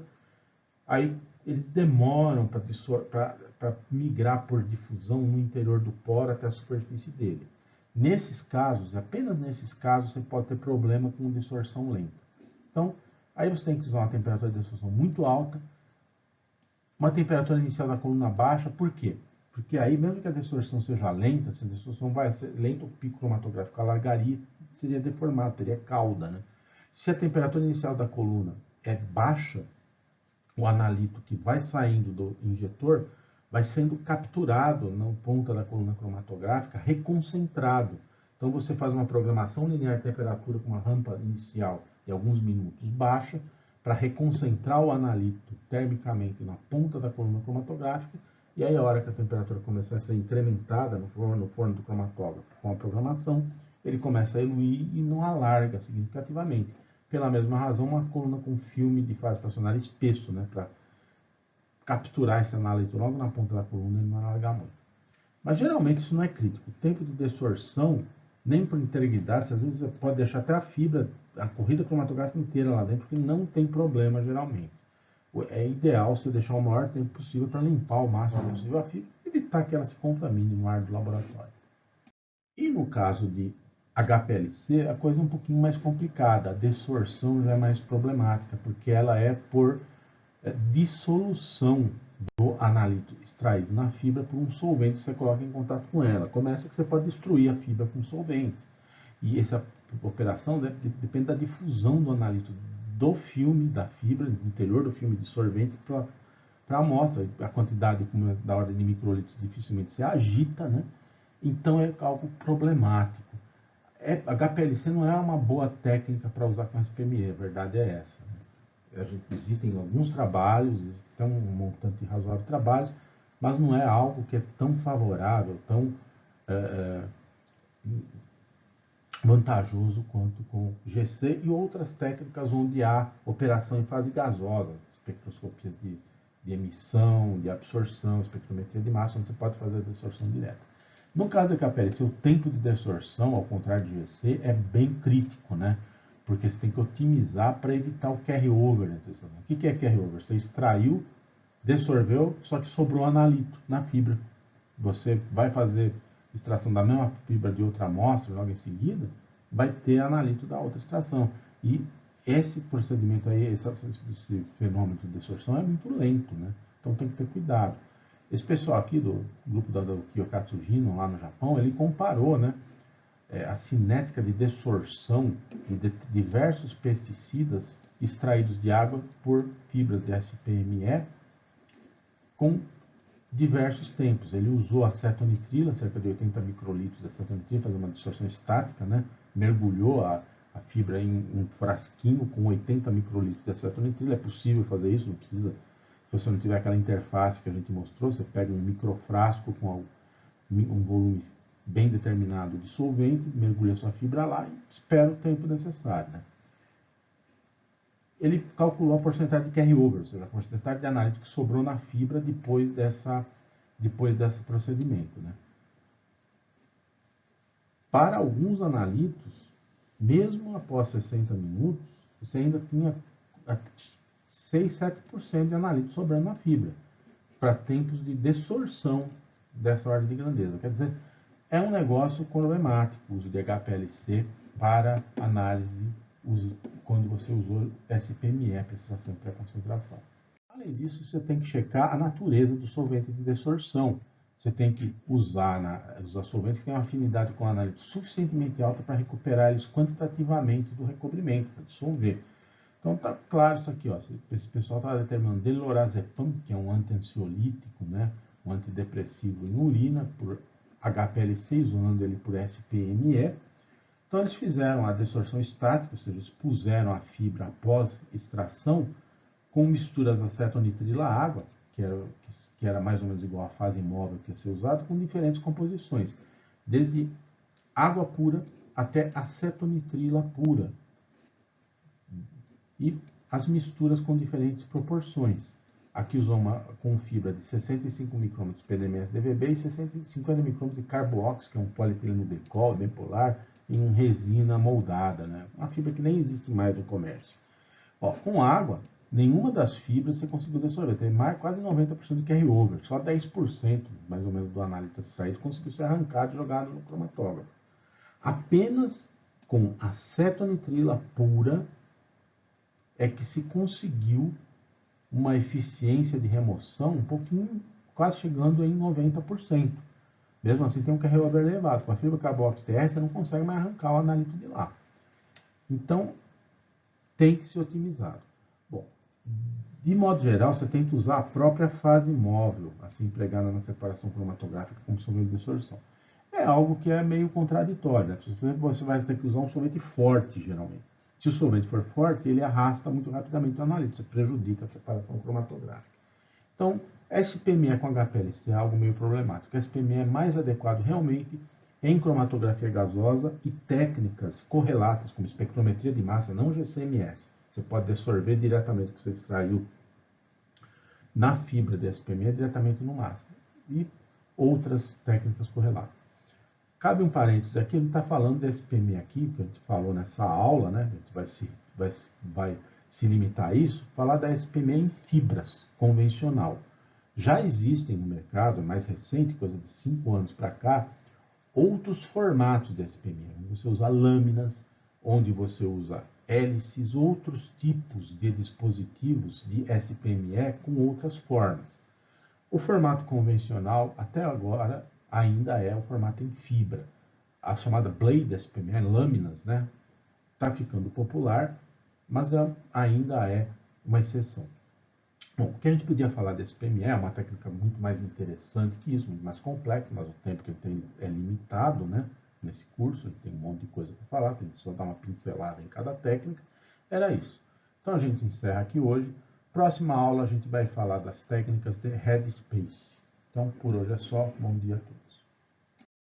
aí eles demoram para migrar por difusão no interior do poro até a superfície dele. Nesses casos, apenas nesses casos, você pode ter problema com desorção lenta. Então, aí você tem que usar uma temperatura de desorção muito alta, uma temperatura inicial da coluna baixa. Por quê? Porque aí, mesmo que a desorção seja lenta, se a desorção vai ser lenta, o pico cromatográfico alargaria, seria deformado, teria cauda, né? Se a temperatura inicial da coluna é baixa, o analito que vai saindo do injetor vai sendo capturado na ponta da coluna cromatográfica, reconcentrado. Então você faz uma programação linear de temperatura com uma rampa inicial de alguns minutos baixa, para reconcentrar o analito termicamente na ponta da coluna cromatográfica, e aí a hora que a temperatura começar a ser incrementada no forno do cromatógrafo com a programação, ele começa a eluir e não alarga significativamente. Pela mesma razão, uma coluna com filme de fase estacionária espesso, né, para capturar esse analito logo na ponta da coluna e não alargar muito. Mas geralmente isso não é crítico. O tempo de desorção, nem por integridade, às vezes você pode deixar até a fibra, a corrida cromatográfica inteira lá dentro, que não tem problema geralmente. É ideal você deixar o maior tempo possível para limpar o máximo possível a fibra e evitar que ela se contamine no ar do laboratório. E no caso de HPLC, a coisa é um pouquinho mais complicada. A desorção já é mais problemática, porque ela é por dissolução do analito extraído na fibra por um solvente que você coloca em contato com ela. Começa que você pode destruir a fibra com solvente. E essa operação depende da difusão do analito do filme da fibra, no interior do filme de sorvente, para a amostra. A quantidade da ordem de microlitros dificilmente se agita, né? Então é algo problemático. HPLC não é uma boa técnica para usar com SPME, a verdade é essa. Existem alguns trabalhos, tem um montante razoável de trabalhos, mas não é algo que é tão favorável, tão vantajoso quanto com GC e outras técnicas onde há operação em fase gasosa, espectroscopias de emissão, de absorção, espectrometria de massa, onde você pode fazer a desorção direta. No caso da HPLC, o tempo de desorção, ao contrário de GC, é bem crítico, né? Porque você tem que otimizar para evitar o carry-over. O que é carry-over? Você extraiu, dessorveu, só que sobrou analito na fibra. Você vai fazer extração da mesma fibra de outra amostra logo em seguida, vai ter analito da outra extração. E esse procedimento aí, esse fenômeno de desorção é muito lento, né? Então tem que ter cuidado. Esse pessoal aqui do grupo do Kiyokatsu Jino, lá no Japão, ele comparou, né, a cinética de desorção de diversos pesticidas extraídos de água por fibras de SPME com diversos tempos. Ele usou acetonitrila, cerca de 80 microlitros de acetonitrila, fazer uma distorção estática, né? Mergulhou a fibra em um frasquinho com 80 microlitros de acetonitrila. É possível fazer isso, não precisa. Se você não tiver aquela interface que a gente mostrou, você pega um microfrasco com um volume bem determinado de solvente, mergulha sua fibra lá e espera o tempo necessário, né? Ele calculou a porcentagem de carry-over, ou seja, a porcentagem de analítico que sobrou na fibra depois desse procedimento, né? Para alguns analitos, mesmo após 60 minutos, você ainda tinha 6, 7% de analito sobrando na fibra, para tempos de desorção dessa ordem de grandeza. Quer dizer, é um negócio problemático o uso de HPLC para análise quando você usou SPME, para extração e pré-concentração. Além disso, você tem que checar a natureza do solvente de desorção. Você tem que usar solventes que têm uma afinidade com a análise suficientemente alta para recuperar eles quantitativamente do recobrimento, para dissolver. Então tá claro isso aqui, ó. Esse pessoal está determinando delorazepam, que é um anti-ansiolítico, né, um antidepressivo em urina, por HPLC, isolando ele por SPME. Então eles fizeram a desorção estática, ou seja, expuseram a fibra após extração com misturas de acetonitrila à água, que era mais ou menos igual à fase móvel que ia ser usado, com diferentes composições, desde água pura até acetonitrila pura. E as misturas com diferentes proporções. Aqui usou uma com fibra de 65 micrômetros PDMS-DVB e 650 micrômetros de carbox, que é um polietileno glicol bipolar, em resina moldada, né? Uma fibra que nem existe mais no comércio. Ó, com água, nenhuma das fibras você conseguiu dissolver. Tem mais, quase 90% de carry-over. Só 10%, mais ou menos, do analito extraído conseguiu ser arrancado e jogado no cromatógrafo. Apenas com acetonitrila pura é que se conseguiu uma eficiência de remoção um pouquinho, quase chegando em 90%. Mesmo assim, tem um carry-over elevado. Com a fibra carbox TR, você não consegue mais arrancar o analito de lá. Então, tem que ser otimizado. Bom, de modo geral, você tem que usar a própria fase móvel, assim empregada na separação cromatográfica como solvente de absorção. É algo que é meio contraditório, né? Você vai ter que usar um solvente forte, geralmente. Se o solvente for forte, ele arrasta muito rapidamente o analito, você prejudica a separação cromatográfica. Então, SPME com HPLC é algo meio problemático. SPME é mais adequado realmente em cromatografia gasosa e técnicas correlatas, como espectrometria de massa, não GCMS. Você pode dessorver diretamente o que você extraiu na fibra de SPME diretamente no massa. E outras técnicas correlatas. Cabe um parênteses aqui, a gente está falando de SPME aqui, que a gente falou nessa aula, né? A gente vai se limitar a isso, falar da SPME em fibras, convencional. Já existem no mercado, mais recente, coisa de 5 anos para cá, outros formatos de SPME. Você usa lâminas, onde você usa hélices, outros tipos de dispositivos de SPME com outras formas. O formato convencional, até agora, ainda é o formato em fibra. A chamada Blade SPME, lâminas, né? Está ficando popular, mas ainda é uma exceção. Bom, o que a gente podia falar desse PME é uma técnica muito mais interessante que isso, muito mais complexa, mas o tempo que ele tem é limitado, né? Nesse curso, a gente tem um monte de coisa para falar, tem que só dar uma pincelada em cada técnica. Era isso. Então a gente encerra aqui hoje. Próxima aula a gente vai falar das técnicas de headspace. Então por hoje é só. Bom dia a todos.